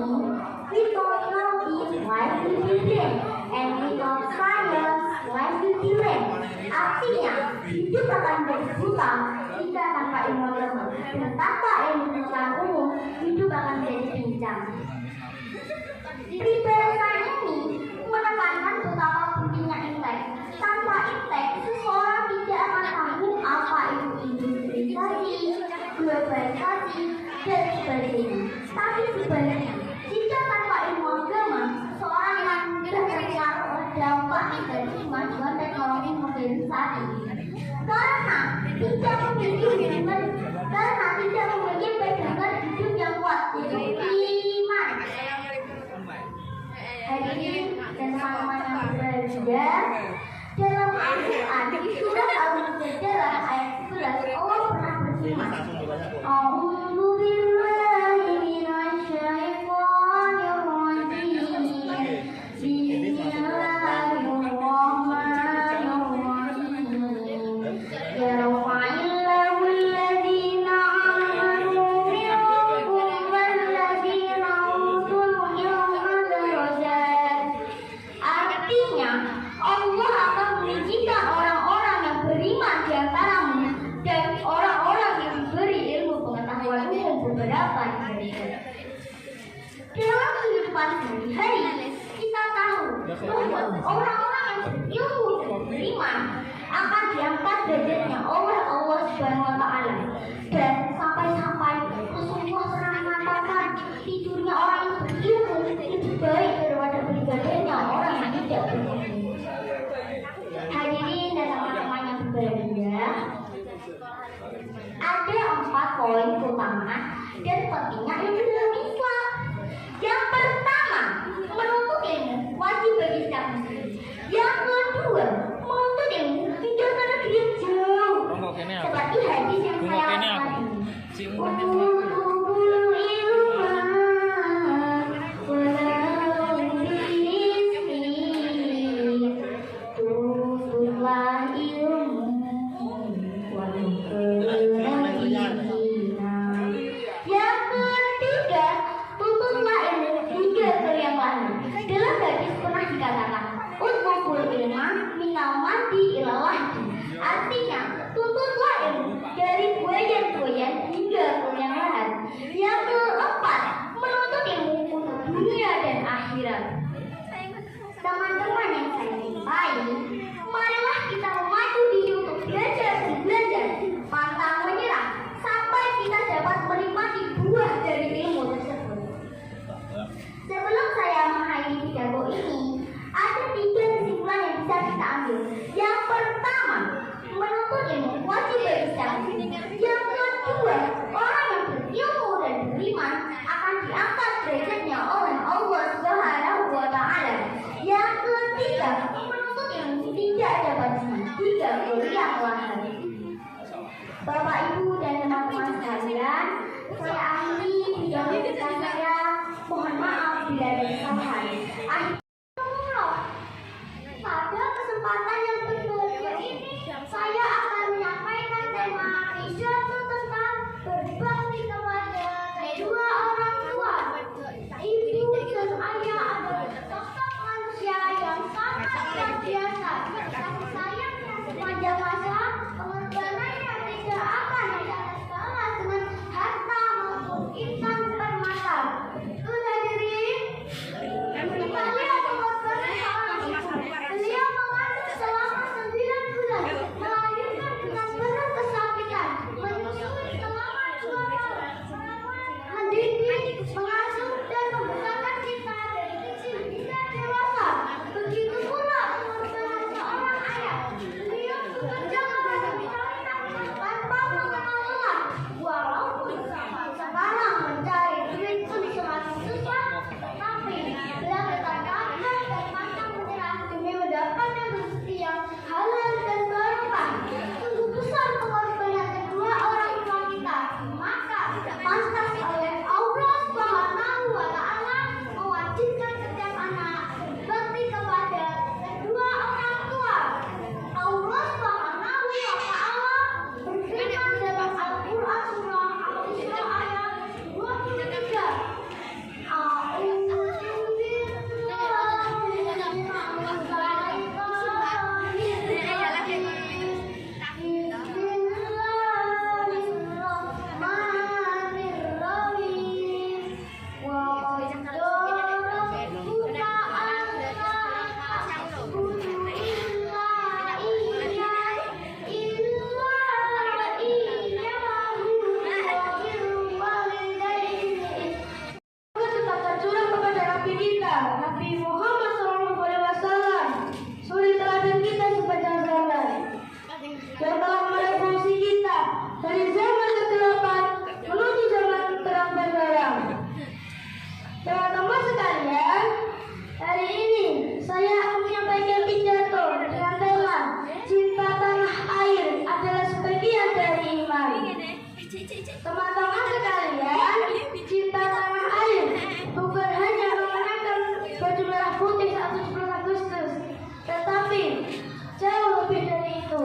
"Without knowledge, life will be blank, and without science, life will be blank." Artinya, hidup akan menjadi buta jika tanpa ilmu agama, dan tanpa ilmu pengetahuan umum, hidup akan menjadi pincang. Peribahasa dan sari. Karena tidak memiliki pegangan hidup yang kuat, yaitu iman. Hadirin dan teman-teman yang berbahagia, dalam Al-Quran surat Al-Mujadalah ayat 11 Allah pernah berfirman, A'udzu billahi minasyaitonir rajim. Bismillahirrahmanirrahim. Yarfa'illahu alladhina amanu minkum walladzina utul ilma darajat. Artinya, Allah akan meninggikan orang-orang yang beriman di antaramu dan orang-orang yang diberi ilmu pengetahuan umum beberapa derajat. Dalam kehidupan sehari-hari, kita tahu bahwa orang-orang yang berilmu dan beriman akan diangkat derajatnya oleh Allah Subhanahu wa Ta'ala. Dan sampai-sampai Rasulullah pernah mengatakan tidurnya orang yang berilmu lebih baik daripada beribadahnya orang yang tidak berilmu. Hadirin dan teman-teman yang berbahagia, ada 4 poin utama dan pentingnya ilmu dalam Islam. Yang pertama, menuntut ilmu wajib bagi setiap muslim. Yang kedua, menuntut ilmu tidak pada negeri yang jauh. Seperti hadis yang saya lakukan ini. Utubul ilma walau bilismi. Tutuplah ilmu walau keladina. Yang ketiga, tuntutlah ilmu hingga ke yang lain. Dalam hadis pernah dikatakan, Utubul ilma minal madi ilal lahdi. Artinya, tuntutlah ilmu dari buayan-buayan hingga ke yang lain. Yang keempat, menuntut ilmu untuk dunia dan akhirat. Teman-teman yang saya cintai, marilah kita memacu diri untuk belajar dan belajar, pantang menyerah sampai kita dapat menikmati buah dari ilmu tersebut. Sebelum saya mengakhiri pidato ini, ada 3 kesimpulan yang bisa kita ambil. Yang pertama, menuntut ilmu wajib bagi setiap muslim. Yang kedua, orang yang berilmu dan beriman akan diangkat derajatnya oleh Allah Subhanahu wa Ta'ala. Yang ketiga, menuntut ilmu tidak ada batasnya hingga kuliah lahir. Bapak, Ibu, dan teman-teman sekalian, saya akhiri pidato kita saya. Mohon maaf bila ada kesalahan. Pada kesempatan yang berbahagia ini, saya akan menyampaikan tema pidato tentang berbakti kepada kedua orang tua. Ibu dan ayah adalah sosok manusia yang sangat luar biasa. Kasih sayangnya sepanjang masa, pengorbanannya tidak akan dapat balas dengan harta maupun insan permata. Hadirin, kalian mengorbankan seorang ibu. Beliau mengandung selama 9 bulan, melahirkan dengan penuh kesakitan, menyusui selama 2 tahun, mendidik, mengasuh dan membesarkan kita dari kecil hingga dewasa. Begitu pula pengorbanan seorang ayah. Beliau bekerja kepada kita Teman-teman sekalian, cinta tanah air bukan hanya mengenakan baju merah putih saat 17 Agustus, tetapi jauh lebih dari itu.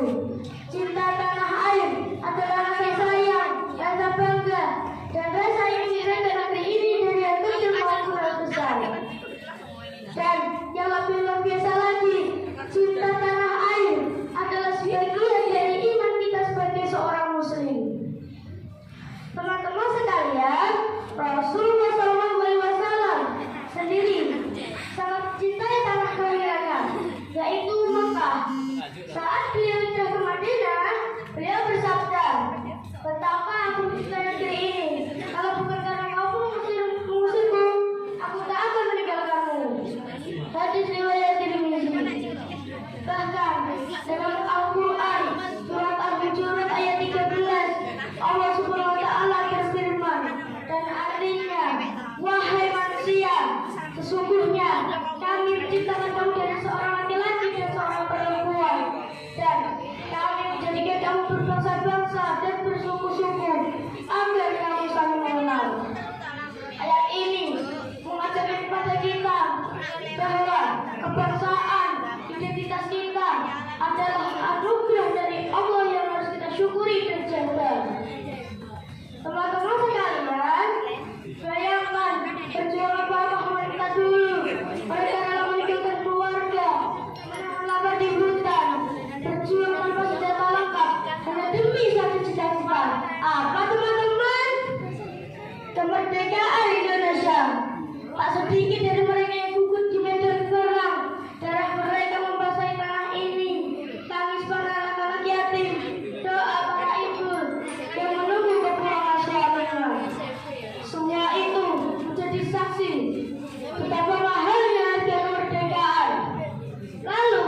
Cinta tanah air adalah rasa sayang, rasa bangga, dan rasa ingin menjaga negeri ini dari yang kecil maupun yang besar. Dan yang lebih luar biasa lagi, cinta tanah air adalah sebagian dari iman kita sebagai seorang muslim. Teman-teman sekalian, Rasulullah SAW sendiri sangat mencintai tanah kelahirannya, yaitu Mekah. Saat beliau hijrah ke Madinah, beliau bersabda, "Betapa aku mencintai negeri ini. Kalau bukan karena kamu mengusirku, aku tak akan meninggalkanmu." Hadis riwayat Tirmidzi. Bahkan dalam Al-Quran surat Al-Hujurat ayat 13, Allah Subhanahu wa Ta'ala berfirman, "Dan artinya, wahai manusia, sesungguhnya kami menciptakan kamu dari seorang laki-laki dan seorang perempuan, dan kami menjadikan kamu berbangsa-bangsa dan bersuku-suku agar kamu saling mengenal." Ayat ini mengajarkan kepada kita bahwa kebangsaan, identitas kita adalah anugerah dari Allah yang harus kita syukuri dan jaga. Teman-teman sekalian, bayangkan perjuangan Bapak mereka dulu. Mereka rela meninggalkan keluarga, menahan lapar di hutan, berjuang tanpa senjata lengkap hanya demi satu cita-cita. Apa teman-teman? Kemerdekaan Indonesia. Tak sedikit dari mereka yang gugur di medan perang. Darah mereka membasahi tanah ini. Tangis para anak-anak yatim, doa para ibu yang menunggu kepulangan suaminya. Semua itu menjadi saksi betapa mahalnya harga kemerdekaan. Lalu,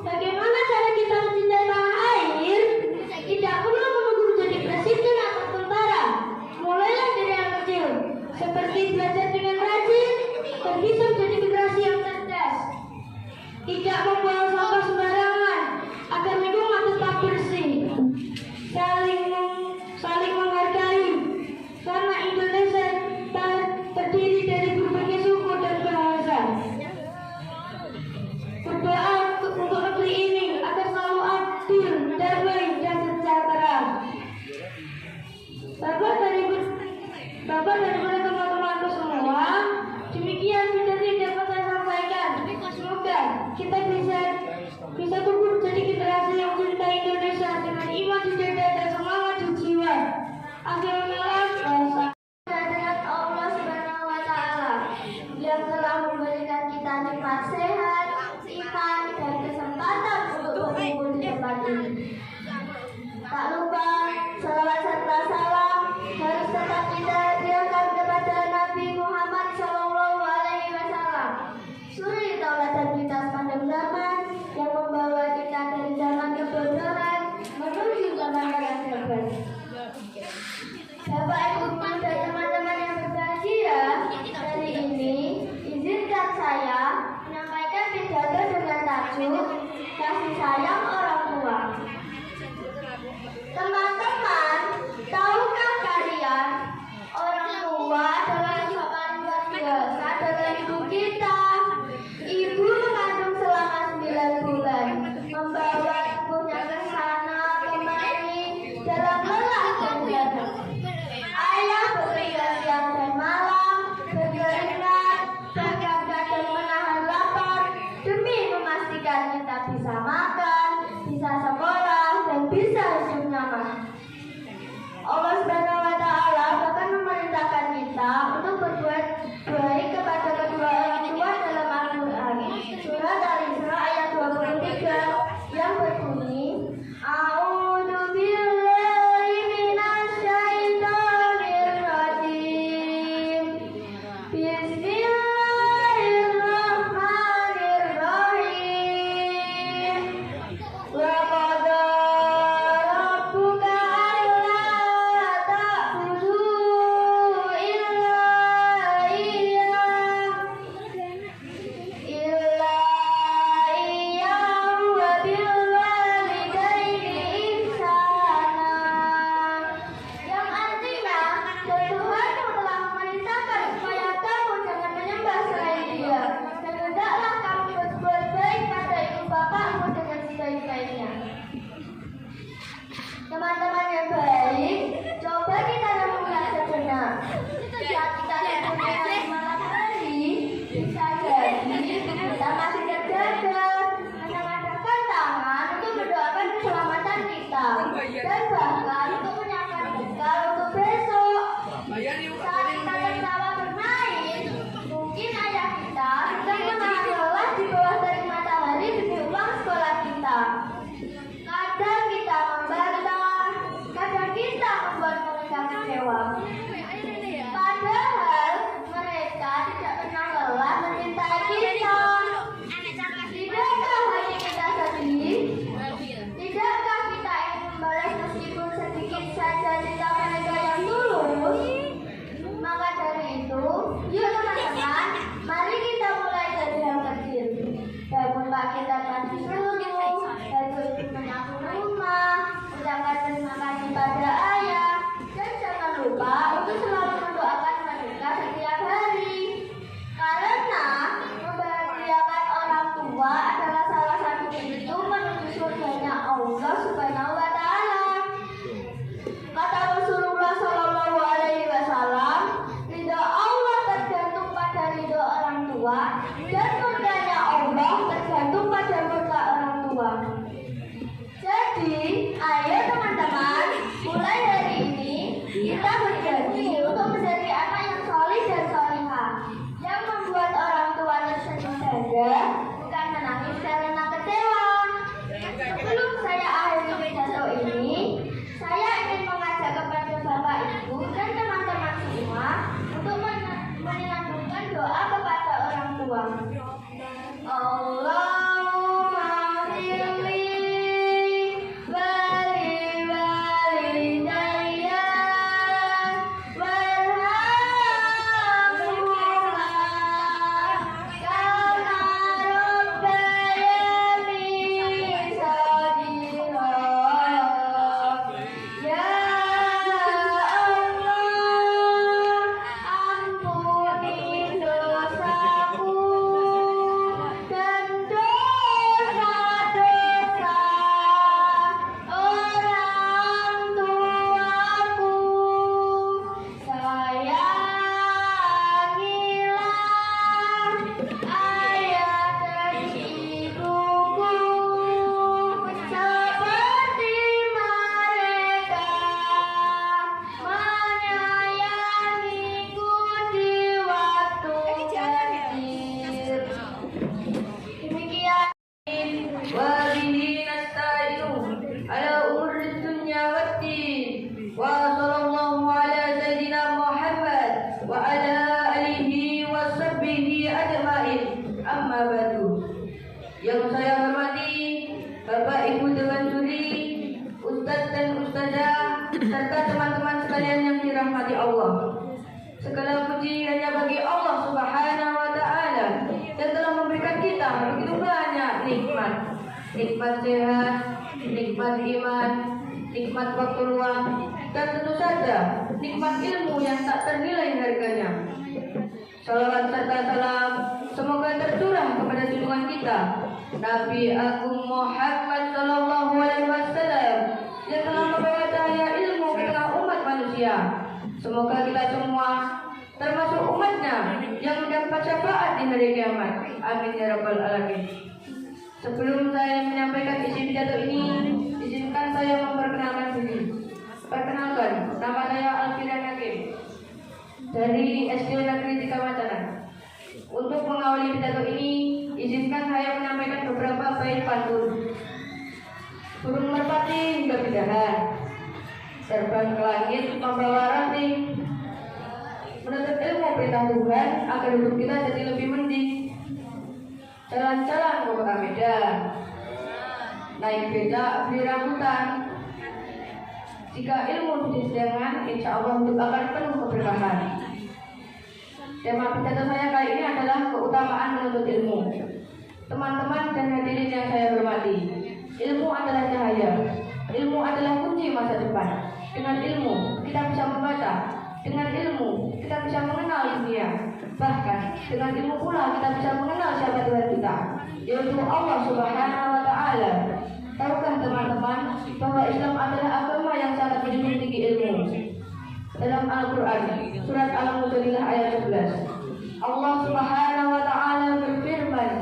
bagaimana cara kita mencintai tanah air? Tidak perlu menunggu menjadi presiden atau tentara. Mulailah dari yang kecil, seperti belajar dengan rajin dan bisa menjadi generasi yang cerdas. Tidak membuang sampah sembarangan agar lingkungan tetap bersih. Saling menghargai, karena Indonesia terdiri dari berbagai suku dan bahasa. Berdoa untuk negeri ini agar selalu adil, damai, dan sejahtera. Bapak daripada teman-temanku semua, demikian materi yang dapat saya sampaikan. Semoga kita bisa tumbuh menjadi generasi yang mencintai Indonesia dengan iman di dada dan semangat di jiwa. Akhirnya, dengan Allah Subhanahu wa Ta'ala yang telah memberikan kita nikmat sehat, iman, dan kesempatan untuk berkumpul di tempat ini. Tak lupa salawat serta salam harus tetap kita hadirkan kepada Nabi Muhammad SAW, suri tauladan kita sepanjang zaman yang membawa kita dari zaman kebodohan menuju zaman yang hebat. Bapak, Ibu, dan teman-teman yang berbahagia, hari ini izinkan saya menyampaikan pidato dengan tajuk kasih sayang orang tua. Teman-teman, tahukah kalian orang tua adalah yang paling luar biasa dalam hidup kita. Ibu mengandung selama 9 bulan, membawa tubuhnya ke sana kemari dalam lelah dan berat. Ayah bekerja siang dan malam, berkeringat, bahkan kadang menahan lapar demi memastikan kita bisa makan, bisa sekolah, dan bisa hidup nyaman. Allah Subhanahu wa Ta'ala bahkan memerintahkan kita untuk berbuat baik kepada kedua orang tua dalam Al-Quran. Surat Al-Isra ayat 23 yang berbunyi, A'udzu billahi minasyaitonir rajim. Bismillahirrahmanirrahim. Yang saya hormati Bapak Ibu Dewan Juri, Ustadz dan Ustazah, serta teman-teman sekalian yang dirahmati Allah. Segala puji hanya bagi Allah Subhanahu wa Ta'ala yang telah memberikan kita begitu banyak nikmat. Nikmat sehat, nikmat iman, nikmat waktu luang, dan tentu saja nikmat ilmu yang tak ternilai harganya. Salawat serta salam semoga tercurah kepada junjungan kita Nabi Agung Muhammad Sallallahu Alaihi Wasallam yang telah membawa cahaya ilmu ke tengah umat manusia. Semoga kita semua termasuk umatnya yang mendapat syafaat di hari kiamat. Amin ya rabbal alamin. Sebelum saya menyampaikan isi pidato ini, izinkan saya memperkenalkan diri. Perkenalkan, nama saya Alfian Hakim dari SD Negeri 3 Matanan. Untuk mengawali pidato ini, izinkan saya menyampaikan beberapa bait pantun. Burung merpati hingga pindahan, terbang ke langit membawa ranting, menuntut ilmu perintah Tuhan agar hidup kita jadi lebih mending. Jalan-jalan ke kota Medan, naik beca beli rambutan. Jika ilmu disediakan, insya Allah hidup akan penuh keberkahan. Tema pidato saya kali ini adalah keutamaan menuntut ilmu. Teman-teman dan hadirin yang saya hormati, ilmu adalah cahaya. Ilmu adalah kunci masa depan. Dengan ilmu kita bisa membaca. Dengan ilmu kita bisa mengenal dunia. Bahkan dengan ilmu pula kita bisa mengenal siapa Tuhan kita, yaitu Allah Subhanahu wa Ta'ala. Tahukah teman-teman bahwa Islam adalah agama yang sangat menjunjung tinggi ilmu? Dalam Al-Quran, surat Al-Mujadilah ayat 11, Allah Subhanahu wa Ta'ala berfirman,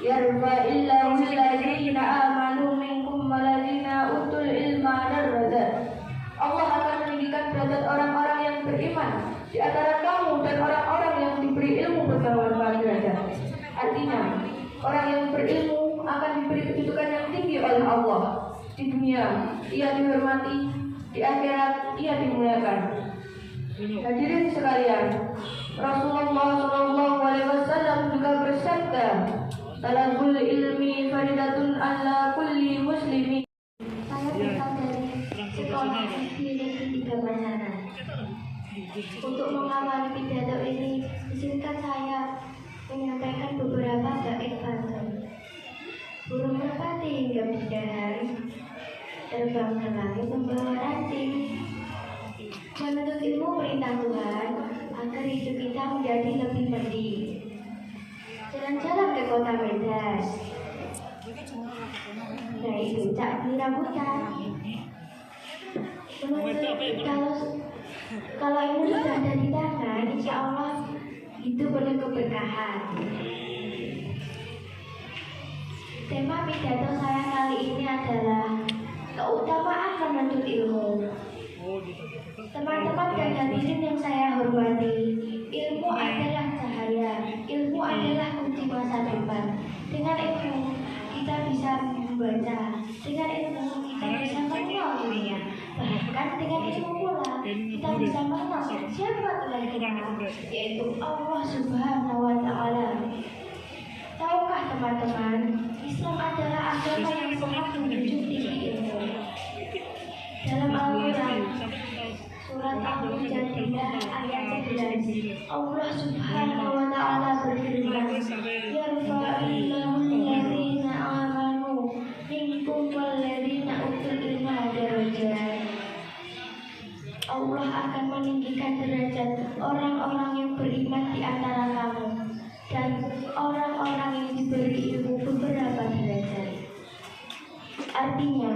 Yarfa'illahu alladhina amanu minkum walladhina utul ilma darajat. Allah akan meninggikan derajat orang-orang yang beriman di antara kamu dan orang-orang yang diberi ilmu bermanfaat derajat. Artinya, orang yang berilmu akan diberi kedudukan yang tinggi oleh Allah. Di dunia, ia dihormati, di akhirat, ia dimuliakan. Hadirin sekalian, Rasulullah SAW juga bersabda, Talabul ilmi faridatun ala kulli muslimi. Saya berasal dari sekolah SD Negeri 3 Matanan. Untuk mengawali pidato ini, izinkan saya menyampaikan beberapa bait pantun. Burung merpati hingga pindahan, terbang ke langit membawa ranting, menuntut ilmu perintah Tuhan agar hidup kita menjadi lebih mending. Jalan-jalan ke kota Medan, naik becak beli rambutan. Kalau ilmu sudah ada di tangan, insya Allah itu penuh keberkahan. Tema pidato saya kali ini adalah keutamaan menuntut ilmu. Teman-teman dan hadirin yang saya hormati, ilmu adalah cahaya, ilmu adalah kunci masa depan. Dengan ilmu kita bisa membaca, dengan ilmu kita bisa mengenal dunia. Bahkan dengan ilmu pula kita bisa mengenal siapa Tuhan kita, yaitu Allah Subhanahu wa Ta'ala. Tahukah teman-teman, Islam adalah agama yang sangat menjunjung tinggi ilmu. Dalam Al-Quran, surat Al-Mujadilah ayat 11, Allah Subhanahu wa Ta'ala berfirman, "Yarfa'illahu alladhina amanu minkum walladhina utul ilma darajat." Allah akan meninggikan derajat orang-orang yang beriman di antara kamu dan orang-orang yang diberi ilmu beberapa derajat. Artinya,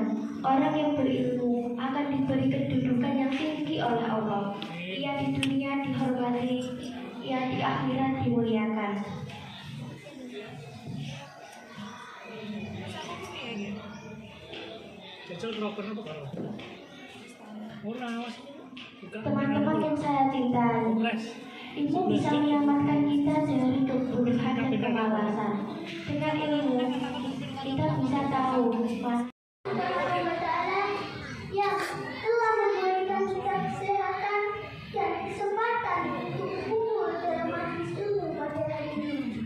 orang yang berilmu akan diberi kedudukan yang tinggi oleh Allah. Ia di dunia dihormati, ia di akhirat dimuliakan. Teman-teman yang saya cintai, ilmu bisa menyelamatkan kita dari kebodohan dan kemalasan. Dengan ilmu, kita bisa tahu yang telah memberikan kita kesehatan dan kesempatan untuk kumpul dalam majlis ilmu pada hari ini.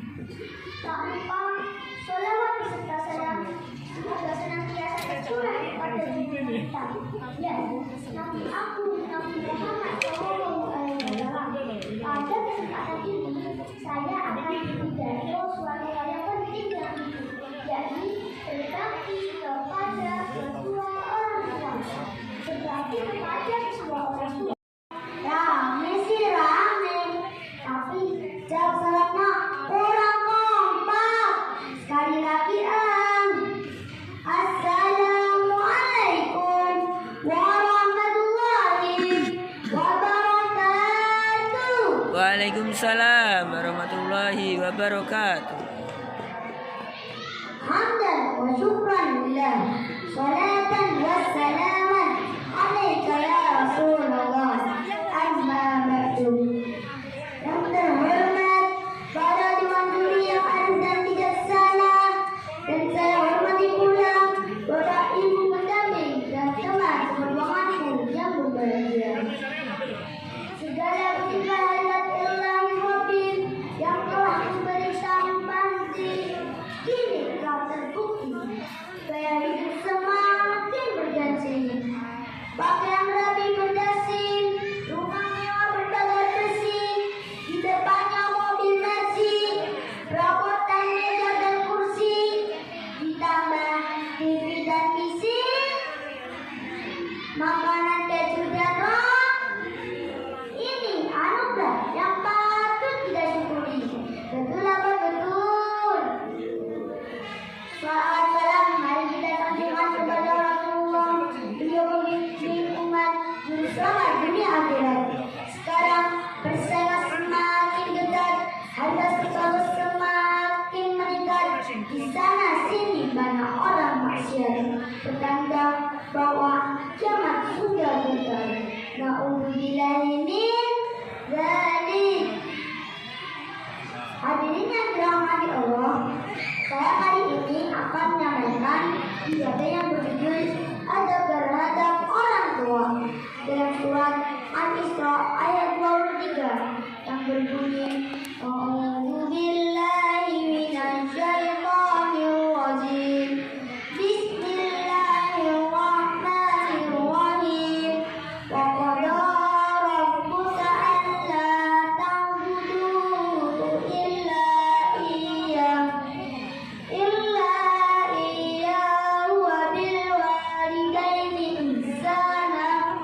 Tak lupa, sholawat beserta salam semoga senantiasa tercurah kepada diri kita. Ya, Nabi aku, Nabi Muhammad SAW. Pada kesempatan ini, saya akan berbicara suatu hal yang penting dalam hidup, yakni berbakti kepada kedua orang tua. Berbakti kepada kedua orang tua. Rame sih rame, tapi jawab salamnya orang kompak. Sekali lagi Assalamualaikum warahmatullahi wabarakatuh. Waalaikumsalam warahmatullahi wabarakatuh. Hamdan wa syukran lillah, salatan wa salaman alaika ya Rasulullah. Amma ba'du. Yang terhormat para dewan juri yang adil dan bijaksana, dan saya hormati pula Bapak Ibu pendamping dan teman perjuanganku yang berbahagia. Segala puji kehadirat Ilahi Habib yang telah memberikan panti kini telah terbukti. Saya hidup semakin berjanji. Pakaian rapi berdasi, rumah mewah berpagar bersih, di depannya mobil Mercy, perabotan meja dan kursi, ditambah TV dan PC, makanan keju dan rom. Ini anugerah yang patut kita syukuri. Betul apa betul? Salam salam, mari kita sampaikan kepada Rasulullah. Beliau memimpin umat juru selamat dunia akhirat. Sekarang persaingan semakin ketat, harga selalu semakin meningkat. Di sana sini banyak orang maksiat, bertanda bahwa kiamat sudah dekat. Na'udzubillahi min dzalik. Hadirin yang dirahmati Allah, saya kali ini akan menyampaikan ibadah yang berjudul Adab Terhadap Orang Tua dalam surat Al-Isra ayat 23 yang berbunyi, A'udzubillahi minasyaitonir rajim. Bismillahirrahmanirrahim. Wa qada rabbuka alla ta'budu illa iyyahu wa bil walidaini ihsana.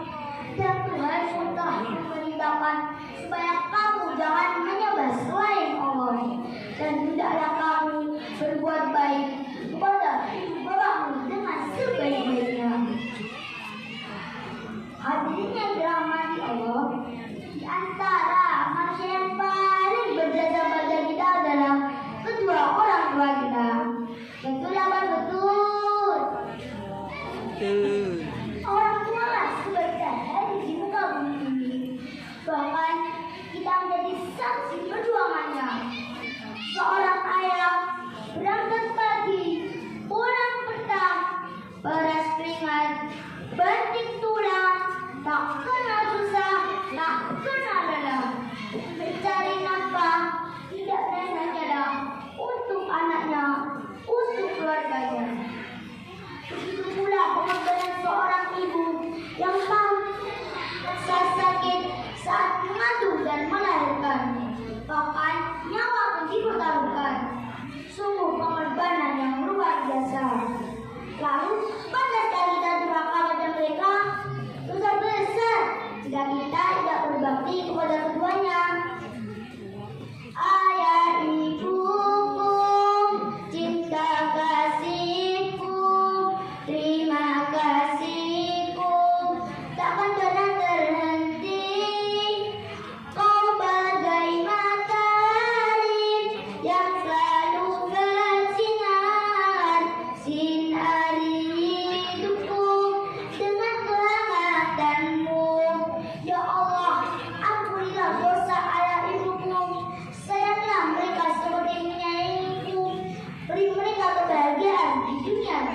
Dan Tuhan sudah memerintahkan supaya kamu jangan menyembah selain Allah, dan hendaklah kamu berbuat baik kepada ibu bapakmu dengan sebaik-baiknya. Hadirin yang dirahmati Allah, di antara manusia yang paling berjasa pada kita adalah kedua orang tua kita. Betul apa betul? Orang tua lah sebaik-baik di muka bumi ini. Bahkan kita menjadi saksi perjuangannya. Seorang ayah berangkat pagi, pulang petang, peras keringat, banting tulang, tak kenal susah, tak kenal lelah, mencari nafkah, tidak pernah nyerah untuk anaknya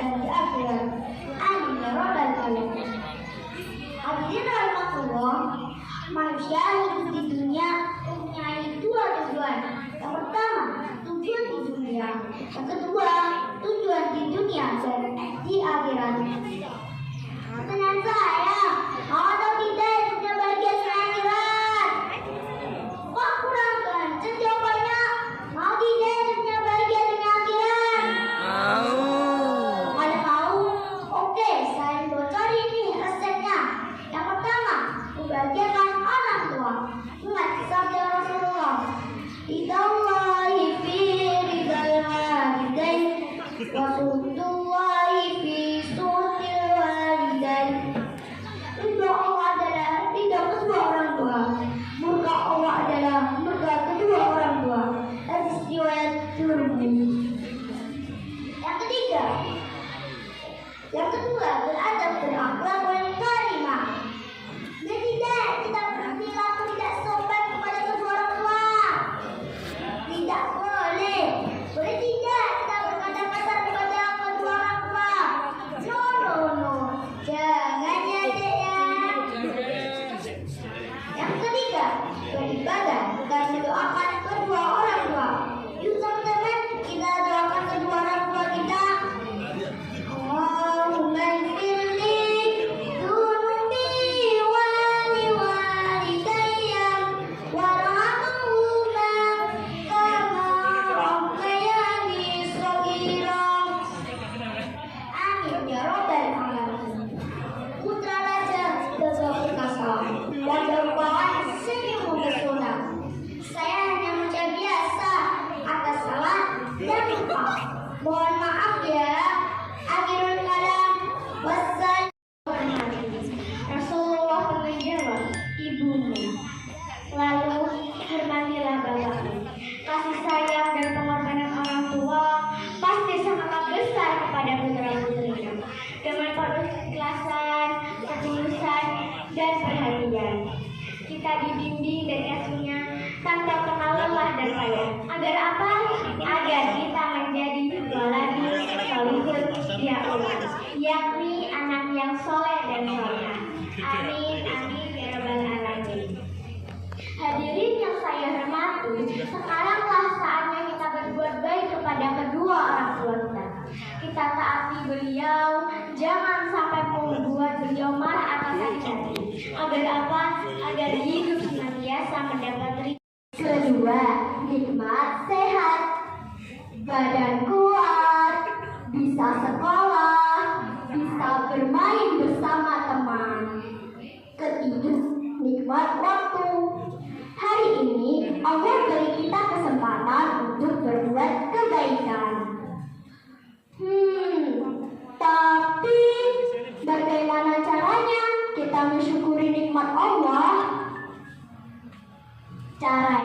dan di akhirat. Amin ya rabbal alamin. Hadirin rahimakumullah, manusia hidup di dunia mempunyai dua tujuan. Yang pertama, tujuan di dunia. Yang kedua, tujuan di dunia dan di akhirat. Pertanyaan saya, mau atau tidak dunia bahagia di akhirat? Kok kurang kenceng jawabannya? Mau tidak dunia bahagia di akhirat? Mau. Kalau mau, oke, saya bocorin nih resepnya. Yang pertama, membahagiakan orang tua. Ingat sabda Rasulullah, Ridallahi fi ridal walidain wa suhtullahi fi suhtil walidain. Ridho Allah adalah ridho kedua orang tua. Murka Allah adalah murka kedua orang tua. Hadis riwayat Tirmidzi. Yang kedua, beradab berakhlak wal karimah. Dan tidak, kita berperilaku tidak sopan kepada kedua orang tua. Tidak boleh. Boleh tidak kita berkata kasar kepada kedua orang tua. No. Jangan ya dek ya. Yang ketiga, beribadah dan mendoakan kedua orang tua. Yuk teman-teman, kita doakan kedua orang tua kita. Allahumma ighfirli dunubi wali walidayya warhamhuma kama rabbayani shaghira. Amin ya rabbal alamin. Putra raja gagah perkasa dan dermawan senyum memesona. Saya hanya manusia biasa, atas salah dan lupa. Mohon maaf ya. Akhirul kalam, wassalamualaikum. Rasulullah menjawab, ibumu. Lalu hormatilah bapakmu. Kasih sayang dan pengorbanan orang tua pasti sangat besar kepada putra putrinya. Dengan penuh keikhlasan, ketulusan, dan perhatian, kita dibimbing dan asuhnya tanpa kenal lelah dan payah. Agar apa? Agar kita menjadi waladi solihun ya Allah, yakni anak yang soleh dan solehah. Amin ya rabbal alamin. Hadirin yang saya hormati, sekaranglah saatnya kita berbuat baik kepada kedua orang tua kita. Kita taati beliau, jangan sampai membuat beliau marah atau sakit hati. Agar apa? Agar hidup senantiasa mendapat ridho. Kedua, nikmat sehat, badan kuat, bisa sekolah, bisa bermain bersama teman. Ketiga, nikmat waktu. Hari ini Allah beri kita kesempatan untuk berbuat kebaikan. Tapi bagaimana caranya kita mensyukuri nikmat Allah? Cara